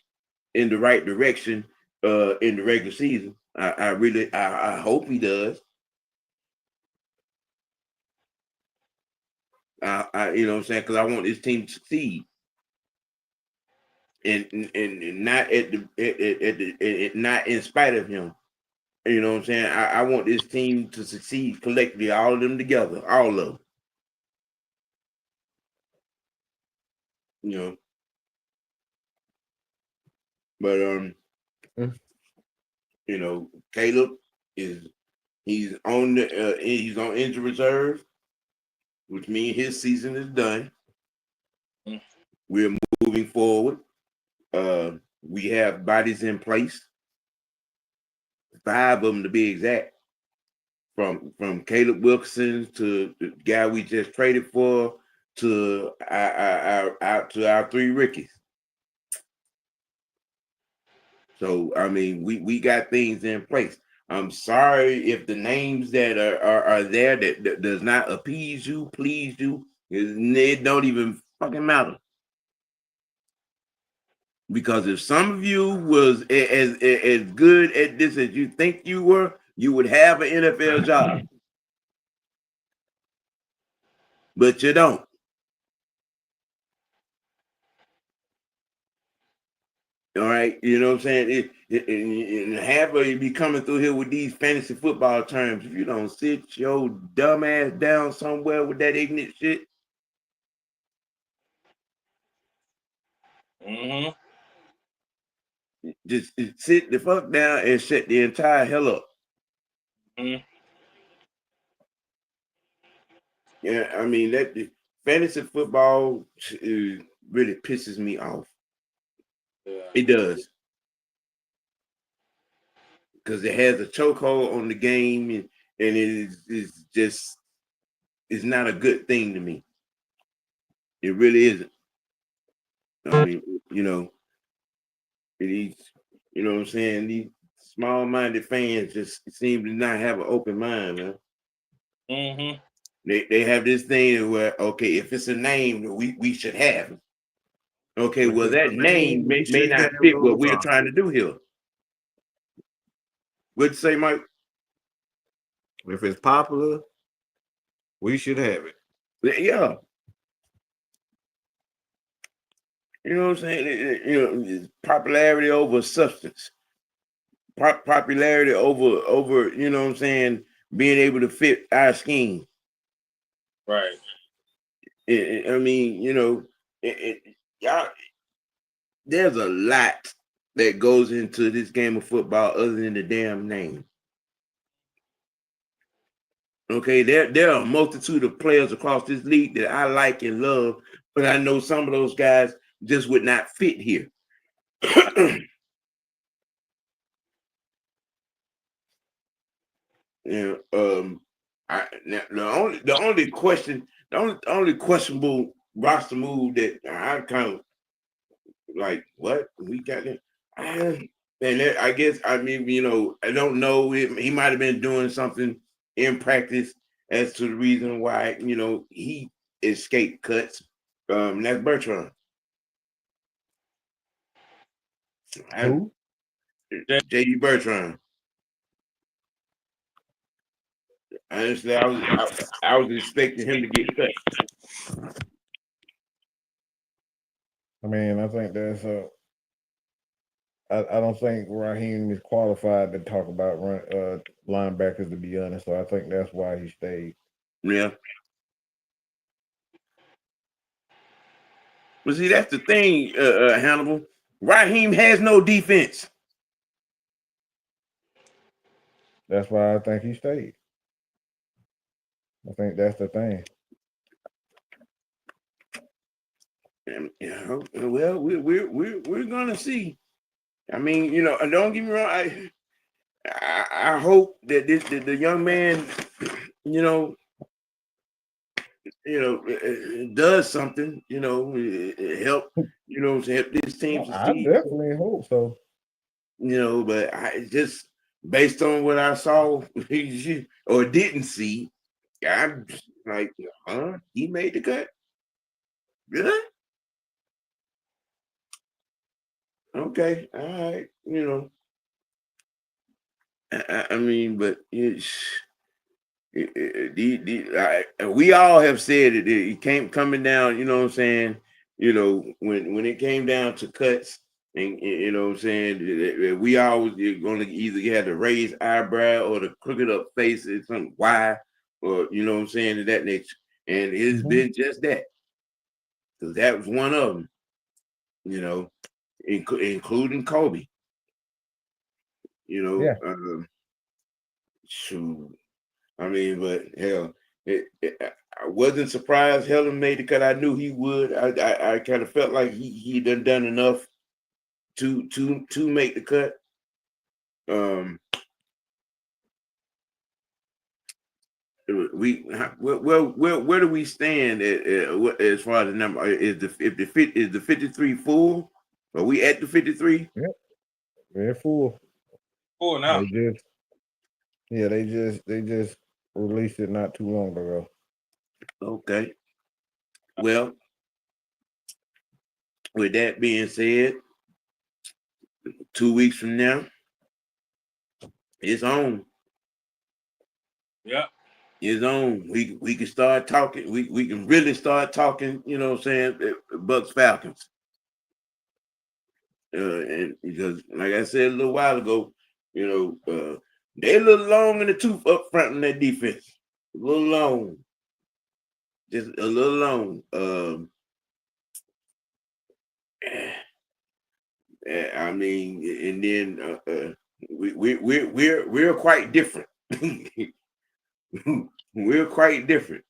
[SPEAKER 1] in the right direction in the regular season. I hope he does. You know what I'm saying? Because I want this team to succeed. And not not in spite of him. You know what I'm saying? I want this team to succeed collectively, all of them together, all of them. you know. But
[SPEAKER 4] Mm.
[SPEAKER 1] you know, Caleb is he's on the he's on injury reserve, which means his season is done.
[SPEAKER 5] Mm.
[SPEAKER 1] We're moving forward. We have bodies in place, 5 of them to be exact. From Caleb Wilson to the guy we just traded for to our 3 Rickies. So I mean, we got things in place. I'm sorry if the names that are there that does not appease you, please you. It don't even fucking matter. Because if some of you was as good at this as you think you were, you would have an NFL job. But you don't. All right, you know what I'm saying? And half of you be coming through here with these fantasy football terms. If you don't sit your dumb ass down somewhere with that ignorant shit,
[SPEAKER 5] Mm-hmm.
[SPEAKER 1] just sit the fuck down and shut the entire hell up.
[SPEAKER 5] Mm-hmm.
[SPEAKER 1] Yeah, I mean that fantasy football really pisses me off.
[SPEAKER 5] Yeah.
[SPEAKER 1] It does. Because it has a chokehold on the game, and it is just it's not a good thing to me. It really isn't. I mean, you know, these, you know what I'm saying? These small-minded fans just seem to not have an open mind, man.
[SPEAKER 5] Mm-hmm.
[SPEAKER 1] They have this thing where, okay, if it's a name, we should have it. Okay,
[SPEAKER 4] If
[SPEAKER 1] well,
[SPEAKER 4] it's
[SPEAKER 1] that
[SPEAKER 4] a name,
[SPEAKER 1] name
[SPEAKER 4] we
[SPEAKER 1] may
[SPEAKER 4] should have
[SPEAKER 1] not
[SPEAKER 4] it
[SPEAKER 1] fit what we're
[SPEAKER 4] also.
[SPEAKER 1] trying to do here. What'd you say, Mike?
[SPEAKER 4] If it's popular, we should have it.
[SPEAKER 1] Yeah. You know what I'm saying? You know, popularity over substance. Popularity over, you know what I'm saying, being able to fit our scheme.
[SPEAKER 5] Right.
[SPEAKER 1] I mean, you know, y'all, there's a lot that goes into this game of football other than the damn name. Okay, there are a multitude of players across this league that I like and love, but I know some of those guys just would not fit here. You know, the only questionable roster move that I kind of like, what we got it, and I guess I mean, you know, I don't know. He might have been doing something in practice as to the reason why, you know, he escaped cuts. That's Bertrand.
[SPEAKER 4] Who?
[SPEAKER 1] J.D. Bertrand. Honestly, I was expecting him to get cut.
[SPEAKER 4] I mean, I think that's I don't think Raheem is qualified to talk about linebackers, to be honest. So I think that's why he stayed.
[SPEAKER 1] Yeah. But see, that's the thing, Hannibal. Raheem has no defense.
[SPEAKER 4] That's why I think he stayed. I think that's the thing.
[SPEAKER 1] You know, well, we're gonna see. I mean, you know, and don't get me wrong. I hope that the young man, you know, does something. You know, help. You know, to help this team
[SPEAKER 4] No, I
[SPEAKER 1] succeed.
[SPEAKER 4] definitely hope so.
[SPEAKER 1] You know, but I just based on what I saw or didn't see, I'm like, huh? He made the cut. Really? Okay, all right. You know, I mean, but we all have said it. It came coming down. You know what I'm saying? You know, when it came down to cuts, and you know what I'm saying, we always going to either have the raised eyebrow or the crooked up face. It's something why, or you know what I'm saying, to that nature. And it's
[SPEAKER 4] Mhm.
[SPEAKER 1] been just that, because that was one of them. you know, including Kobe. You
[SPEAKER 4] Yeah.
[SPEAKER 1] know, shoot. I mean, but hell, I wasn't surprised Helen made it because I knew he would. I kind of felt like he done enough to make the cut. Um, where do we stand as far as the number? Is the 53 full? Are we at the 53?
[SPEAKER 4] Yep. They're full.
[SPEAKER 5] Cool now.
[SPEAKER 4] They just released it not too long ago.
[SPEAKER 1] Okay. Well, with that being said, 2 weeks from now, it's on.
[SPEAKER 5] Yep.
[SPEAKER 1] It's on. We can start talking. We can really start talking. You know what I'm saying? Bucks Falcons. And because, like I said a little while ago, they a little long in the tooth up front in that defense. A little long, just a little long. I mean, and then we're quite different. We're quite different,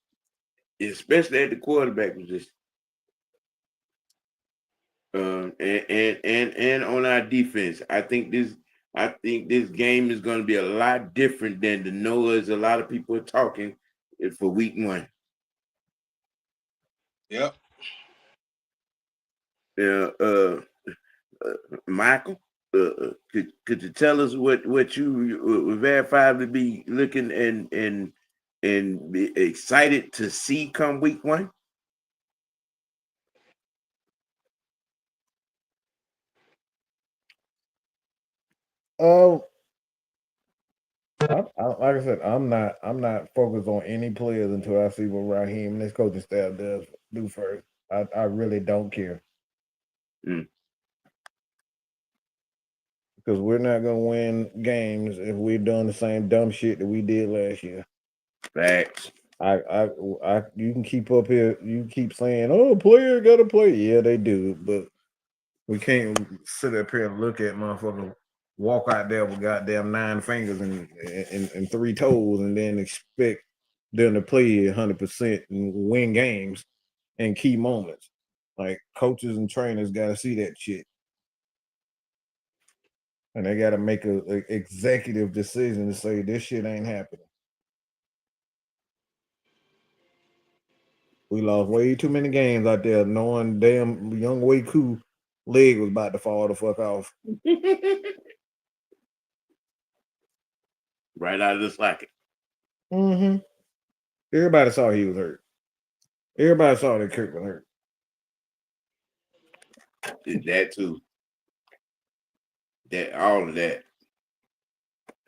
[SPEAKER 1] especially at the quarterback position. And on our defense, I think this game is going to be a lot different than the noise a lot of people are talking for week one.
[SPEAKER 5] Yep.
[SPEAKER 1] Michael, could you tell us what you would verifiably be looking and be excited to see come week one?
[SPEAKER 4] Oh, like I said, I'm not focused on any players until I see what Raheem and his coaching staff do first. I really don't care
[SPEAKER 1] Mm.
[SPEAKER 4] because we're not gonna win games if we're doing the same dumb shit that we did last year.
[SPEAKER 1] Facts.
[SPEAKER 4] You can keep up here. You keep saying, "Oh, player got to play." Yeah, they do, but we can't sit up here and look at motherfuckers walk out there with goddamn 9 fingers and 3 toes, and then expect them to play 100% and win games in key moments. Like coaches and trainers got to see that shit, and they got to make a executive decision to say this shit ain't happening. We lost way too many games out there, knowing damn young Way Cool leg was about to fall the fuck off.
[SPEAKER 1] Right out of the socket.
[SPEAKER 4] Mm-hmm. Everybody saw he was hurt. Everybody saw that Kirk was hurt.
[SPEAKER 1] That too. That all of that.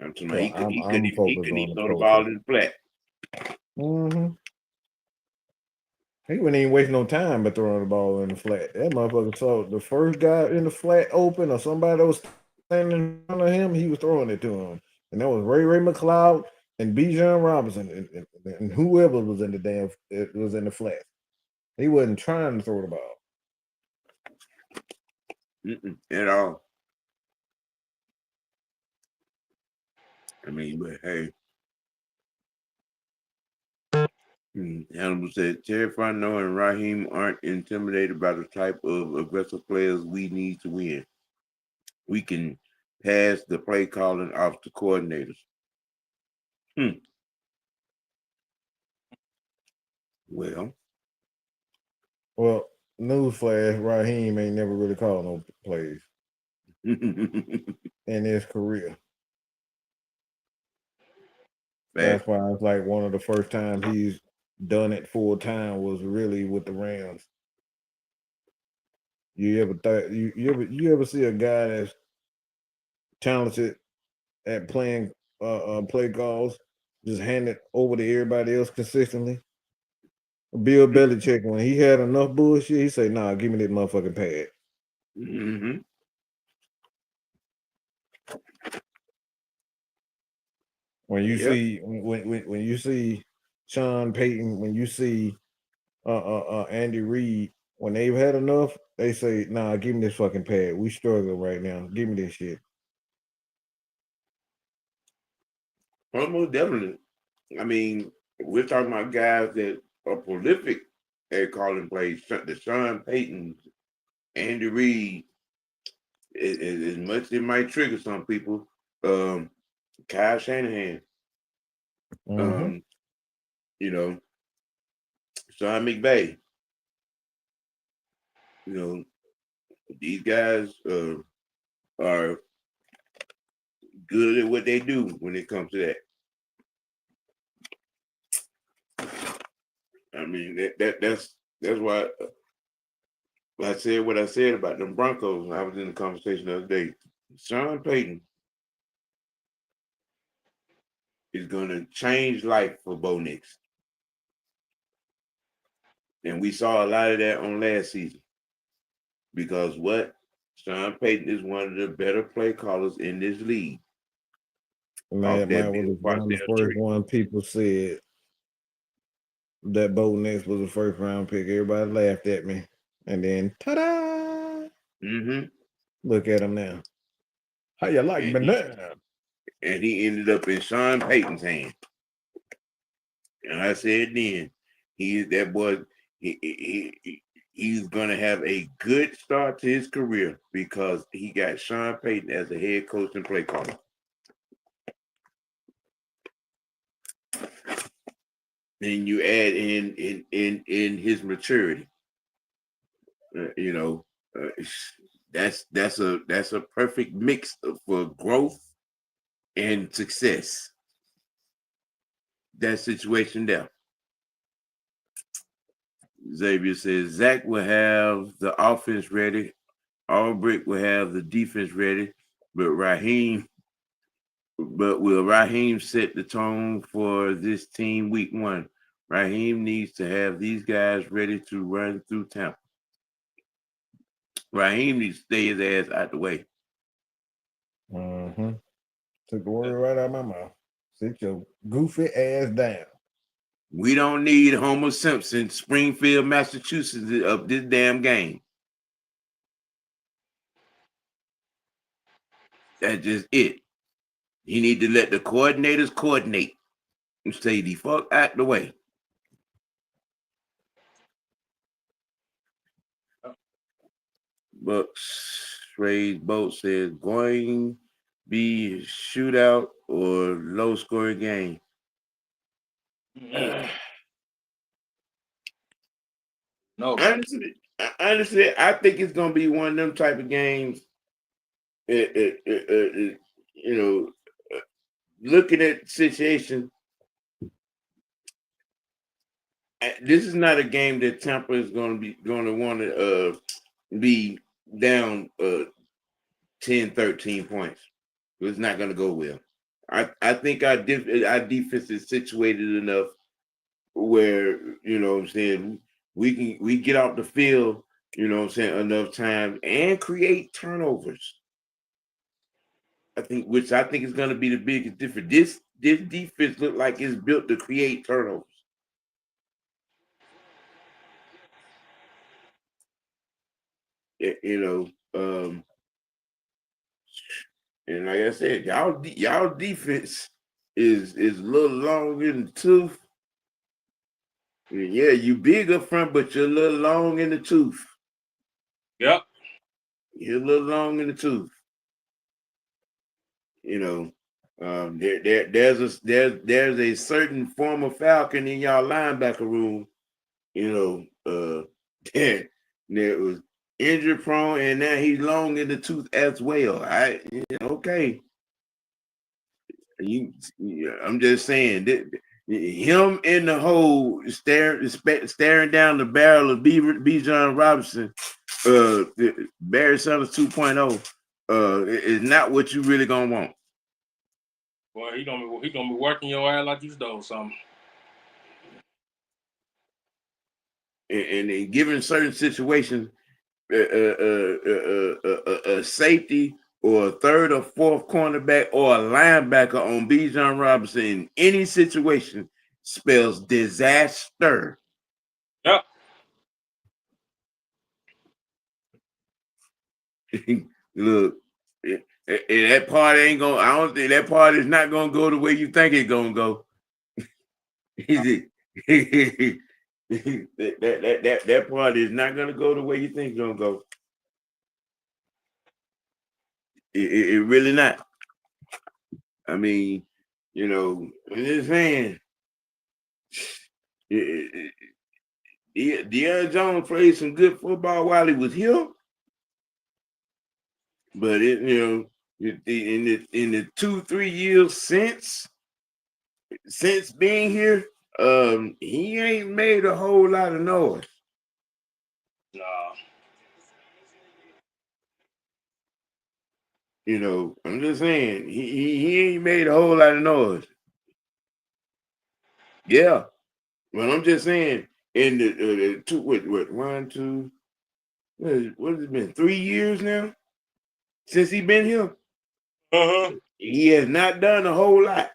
[SPEAKER 1] I'm talking about
[SPEAKER 4] So I'm
[SPEAKER 1] he
[SPEAKER 4] focused
[SPEAKER 1] couldn't
[SPEAKER 4] on
[SPEAKER 1] even
[SPEAKER 4] the
[SPEAKER 1] throw the ball
[SPEAKER 4] coaching.
[SPEAKER 1] in the flat.
[SPEAKER 4] Mm-hmm. He wouldn't even waste no time but throwing the ball in the flat. That motherfucker saw the first guy in the flat open or somebody that was standing in front of him, he was throwing it to him. And that was Ray McLeod and Bijan Robinson and whoever was in the damn it was in the flat. He wasn't trying to throw the ball.
[SPEAKER 1] At all. I mean, but hey. Hannibal said, Terry Fontenot and Raheem aren't intimidated by the type of aggressive players we need to win. We can pass the play calling off to coordinators. Well,
[SPEAKER 4] Newsflash, Raheem ain't never really called no plays in his career. That's why it's like one of the first times he's done it full time was really with the Rams. You ever see a guy that's talented at playing play calls, just hand it over to everybody else consistently? Bill Belichick, when he had enough bullshit, he say, "Nah, give me that motherfucking pad."
[SPEAKER 1] Mm-hmm.
[SPEAKER 4] When you see when you see Sean Payton, when you see Andy Reid, when they've had enough, They say, nah, give me this fucking pad. We struggling right now. Give me this shit.
[SPEAKER 1] Almost definitely. I mean, we're talking about guys that are prolific at calling plays. The Sean Payton, Andy Reid, as much as it might trigger some people. Kyle Shanahan,
[SPEAKER 4] Mm-hmm.
[SPEAKER 1] um, you know, Sean McVay. You know, these guys are good at what they do when it comes to that. I mean, that's why I said what I said about them Broncos. I was in the conversation the other day. Sean Payton is going to change life for Bo Nix. And we saw a lot of that on last season. Because what? Sean Payton is one of the better play callers in this league. Off
[SPEAKER 4] Man
[SPEAKER 1] that
[SPEAKER 4] was
[SPEAKER 1] Bill
[SPEAKER 4] one of the
[SPEAKER 1] Parcells
[SPEAKER 4] first
[SPEAKER 1] tree.
[SPEAKER 4] one people said that Bo Nix was a first round pick. Everybody laughed at me. And then, ta-da!
[SPEAKER 1] Mm-hmm.
[SPEAKER 4] Look at him now. How you like
[SPEAKER 1] And
[SPEAKER 4] banana?
[SPEAKER 1] he ended up in Sean Payton's hand. And I said then, that boy, he's gonna have a good start to his career because he got Sean Payton as a head coach and play caller. Then you add in his maturity. You know, that's a perfect mix for growth and success. That situation there. Xavier says Zach will have the offense ready. Albrecht will have the defense ready, but will Raheem set the tone for this team week one? Raheem needs to have these guys ready to run through Tampa. Raheem needs to stay his ass out the way.
[SPEAKER 4] Mm-hmm. Took the word right out of my mouth. Sit your goofy ass down.
[SPEAKER 1] We don't need Homer Simpson, Springfield, Massachusetts, up this damn game. That's just it. He need to let the coordinators coordinate and stay the fuck out the way. Bucks Trade Boat says going be shootout or low scoring game.
[SPEAKER 5] No.
[SPEAKER 1] Honestly, I think it's gonna be one of them type of games. You know, looking at the situation, this is not a game that Tampa is going to want to be down 10, 13 points. It's not going to go well. I think our defense is situated enough where, you know what I'm saying, we get off the field, you know what I'm saying, enough time and create turnovers. Which I think is going to be the biggest difference. This defense look like it's built to create turnovers. You know, and like I said, y'all defense is a little longer in the tooth. Yeah, you big up front, but you're a little long in the tooth.
[SPEAKER 5] Yep.
[SPEAKER 1] You're a little long in the tooth. You know, there's a certain former Falcon in y'all linebacker room. You know, there was injury prone, and now he's long in the tooth as well. Okay. I'm just saying that him in the hole staring down the barrel of B. John Robinson, Barry Sanders 2.0, is not what you really gonna want.
[SPEAKER 5] Boy, he gonna be working your ass like you stole something.
[SPEAKER 1] And in given certain situations, a safety or a third or fourth cornerback or a linebacker on Bijan Robinson in any situation spells disaster.
[SPEAKER 5] Yep.
[SPEAKER 1] Look, that party ain't gonna. I don't think that party is not gonna go the way you think it's gonna go. Is it? that party is not gonna go the way you think it's gonna go. It really not. I mean, I'm just saying. Deion Jones played some good football while he was here, but in the 2-3 years since being here, he ain't made a whole lot of noise.
[SPEAKER 5] No.
[SPEAKER 1] I'm just saying he ain't made a whole lot of noise. Yeah, but I'm just saying in the two what 1 2 what has it been 3 years now since he been here? He has not done a whole lot.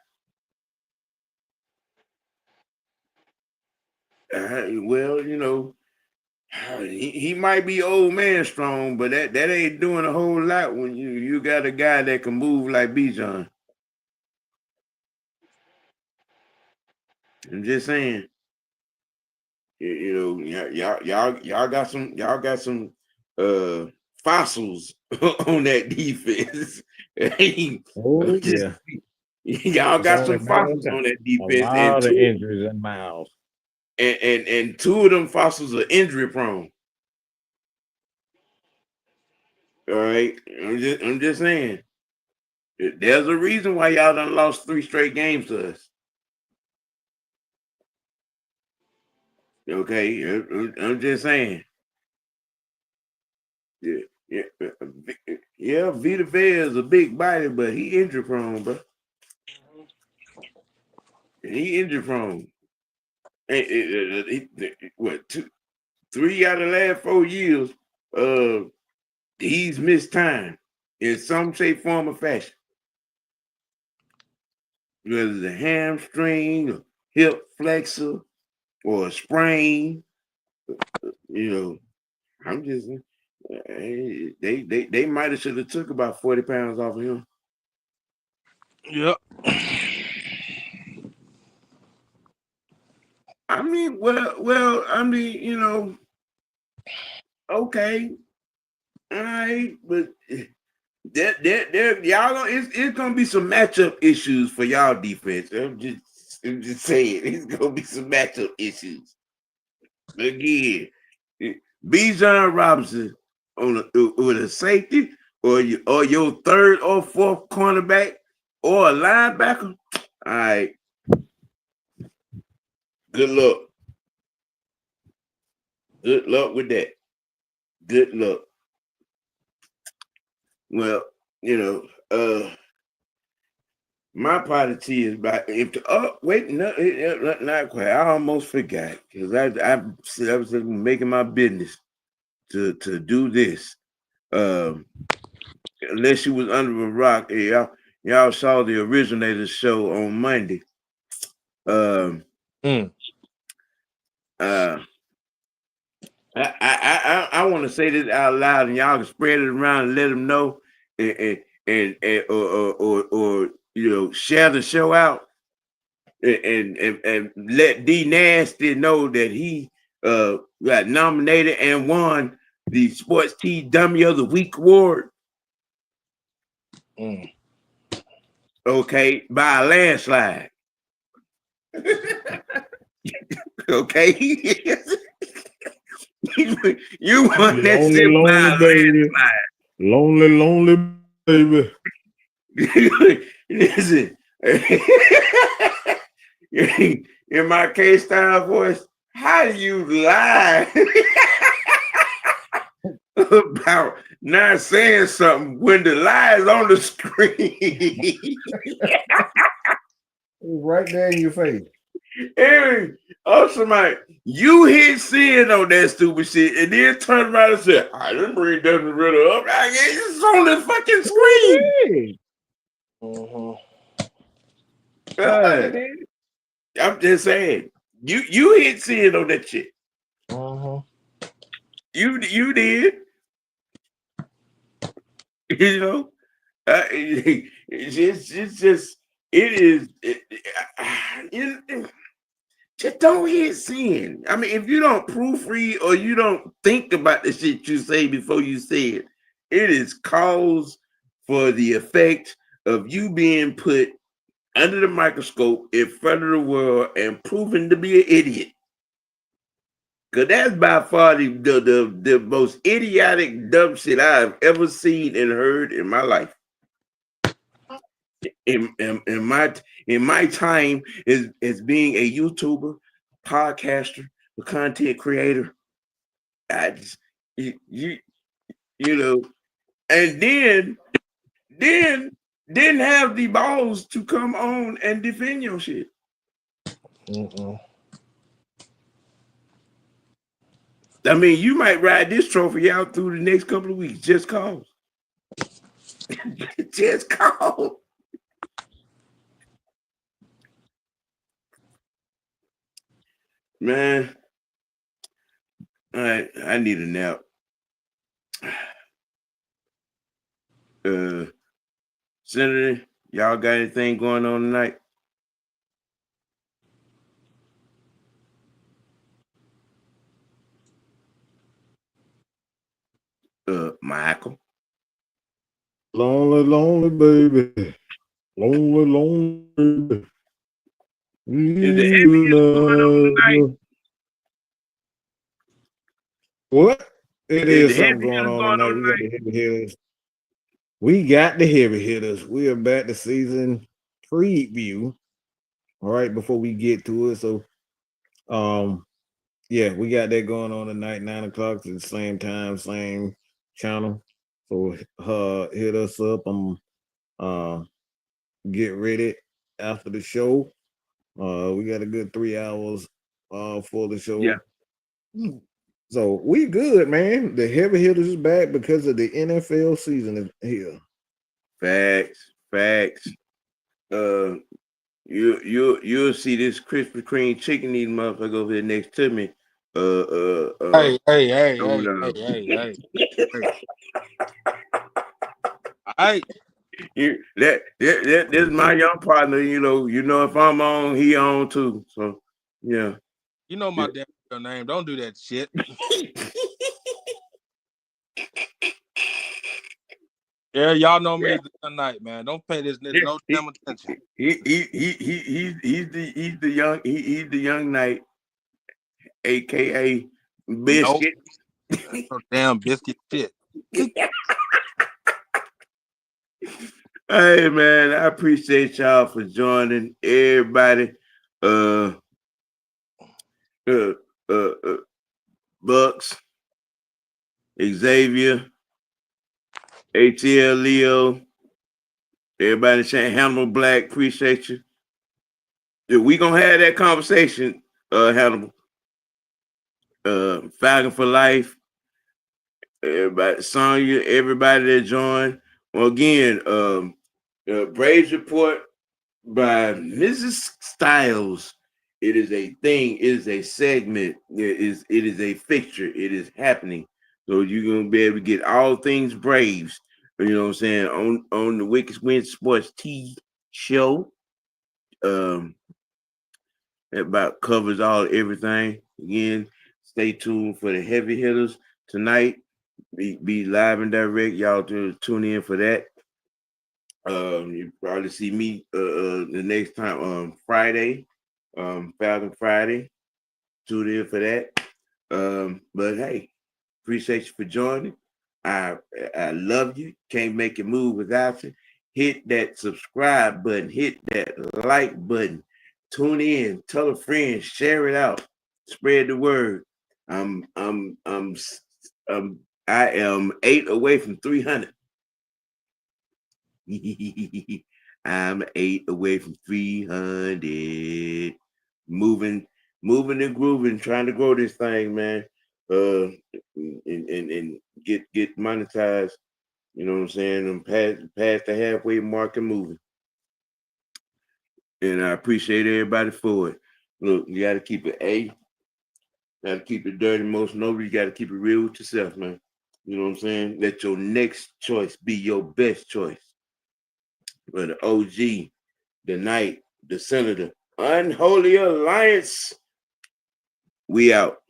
[SPEAKER 1] Well, he might be old man strong, but that ain't doing a whole lot when you got a guy that can move like Bijan. I'm just saying, y'all got some fossils on that defense.
[SPEAKER 4] Oh yeah,
[SPEAKER 1] Y'all
[SPEAKER 4] it's
[SPEAKER 1] got
[SPEAKER 4] only a
[SPEAKER 1] some
[SPEAKER 4] matter of
[SPEAKER 1] fossils
[SPEAKER 4] time.
[SPEAKER 1] on that
[SPEAKER 4] A
[SPEAKER 1] defense,
[SPEAKER 4] lot of injuries in Miles.
[SPEAKER 1] and two of them fossils are injury prone. All right, I'm just saying. There's a reason why y'all done lost 3 straight games to us. Okay, I'm just saying. Yeah, Vita Vea is a big body, but he injury prone, bro. He injury prone. What 3 out of the last 4 years? He's missed time in some shape, form, or fashion. Whether it's a hamstring, or hip flexor, or a sprain, I'm just they might have should have took about 40 pounds off of him.
[SPEAKER 5] Yep.
[SPEAKER 1] I mean, okay, all right, but there, y'all, it's gonna be some matchup issues for y'all defense. I'm just saying, it's gonna be some matchup issues. Again, Bijan Robinson with a safety or your third or fourth cornerback or a linebacker. All right, good luck. Good luck with that. Good luck. Well, my part of tea is about if the wait no not quite. I almost forgot because I was making my business to do this. Unless you was under a rock, y'all saw the originator show on Monday. Um, I want to say this out loud, and y'all can spread it around and let them know, and or share the show out, and let D Nasty know that he got nominated and won the Sports Tea Dummy of the Week award. Okay, by a landslide. Okay. You won that
[SPEAKER 4] Lonely,
[SPEAKER 1] shit by
[SPEAKER 4] lonely baby. Lonely, lonely baby.
[SPEAKER 1] Listen. In my K-style voice, how do you lie about not saying something when the lie is on the screen?
[SPEAKER 4] Right there in your face.
[SPEAKER 1] Hey, somebody, you hit sin on that stupid shit and then turn around and say, I didn't bring Desmond Ritter up. It's on the fucking screen. I'm just saying, you hit sin on that shit. You did. You know, it's just it is. Just don't hit sin. I mean, if you don't proofread or you don't think about the shit you say before you say it is cause for the effect of you being put under the microscope in front of the world and proven to be an idiot. Because that's by far the most idiotic, dumb shit I've ever seen and heard in my life. In my time as being a YouTuber, podcaster, a content creator, I just you know, and then didn't have the balls to come on and defend your shit. I mean, you might ride this trophy out through the next couple of weeks just cause. Just cause. Man, I need a nap. Senator, y'all got anything going on tonight? Michael.
[SPEAKER 4] Lonely, lonely baby. Lonely, lonely baby.
[SPEAKER 1] Is the heavy hitters going on tonight?
[SPEAKER 4] What? It
[SPEAKER 1] Is
[SPEAKER 4] is
[SPEAKER 1] the
[SPEAKER 4] something
[SPEAKER 1] heavy
[SPEAKER 4] going
[SPEAKER 1] hitters
[SPEAKER 4] on
[SPEAKER 1] going
[SPEAKER 4] tonight.
[SPEAKER 1] on
[SPEAKER 4] We got
[SPEAKER 1] tonight?
[SPEAKER 4] the heavy hitters. We got the heavy hitters. We are back to season preview. All right, before we get to it. So yeah, we got that going on tonight, 9 o'clock at the same time, same channel. So hit us up. Get ready after the show. We got a good 3 hours for the show.
[SPEAKER 1] Yeah.
[SPEAKER 4] So we good, man. The heavy hitters is back because of the NFL season is here.
[SPEAKER 1] Facts. You'll see this Krispy Kreme chicken eating motherfucker over here next to me.
[SPEAKER 3] Hey, hey, hey,
[SPEAKER 1] On,
[SPEAKER 3] hey, hey, hey, hey. All right.
[SPEAKER 1] This is my young partner. You know if I'm on, he on too. So yeah.
[SPEAKER 5] You know my damn real name. Don't do that shit. Yeah, y'all know me tonight, man. Don't pay this nigga no damn attention.
[SPEAKER 1] He's the young knight, aka
[SPEAKER 5] Nope.
[SPEAKER 1] Biscuit.
[SPEAKER 5] No damn biscuit shit.
[SPEAKER 1] Hey man, I appreciate y'all for joining. Everybody, uh, uh, Bucks, Xavier, ATL Leo, everybody saying Hannibal Black, appreciate you. Yeah, we gonna have that conversation, Hannibal. Falcon for Life, everybody, Sonya, everybody that joined. Well, again, Braves Report by Mrs. Styles. It is a thing. It is a segment. It is a fixture. It is happening. So you're gonna be able to get all things Braves. You know what I'm saying on the Wicked Win Sports T show. Um, that about covers everything. Again, stay tuned for the heavy hitters tonight. Be live and direct. Y'all tune in for that. You probably see me the next time Friday, Falcon Friday. Tune in for that. But hey, appreciate you for joining. I love you. Can't make it move without you. Hit that subscribe button. Hit that like button. Tune in. Tell a friend. Share it out. Spread the word. I'm I'm I'm I am 8 away from 300. I'm 8 away from 300. Moving and grooving, trying to grow this thing, man. And get monetized. You know what I'm saying? I'm past the halfway mark and moving. And I appreciate everybody for it. Look, you got to keep it got to keep it dirty, most noble. You got to keep it real with yourself, man. You know what I'm saying? Let your next choice be your best choice. But the OG, the Knight, the Senator, Unholy Alliance. We out.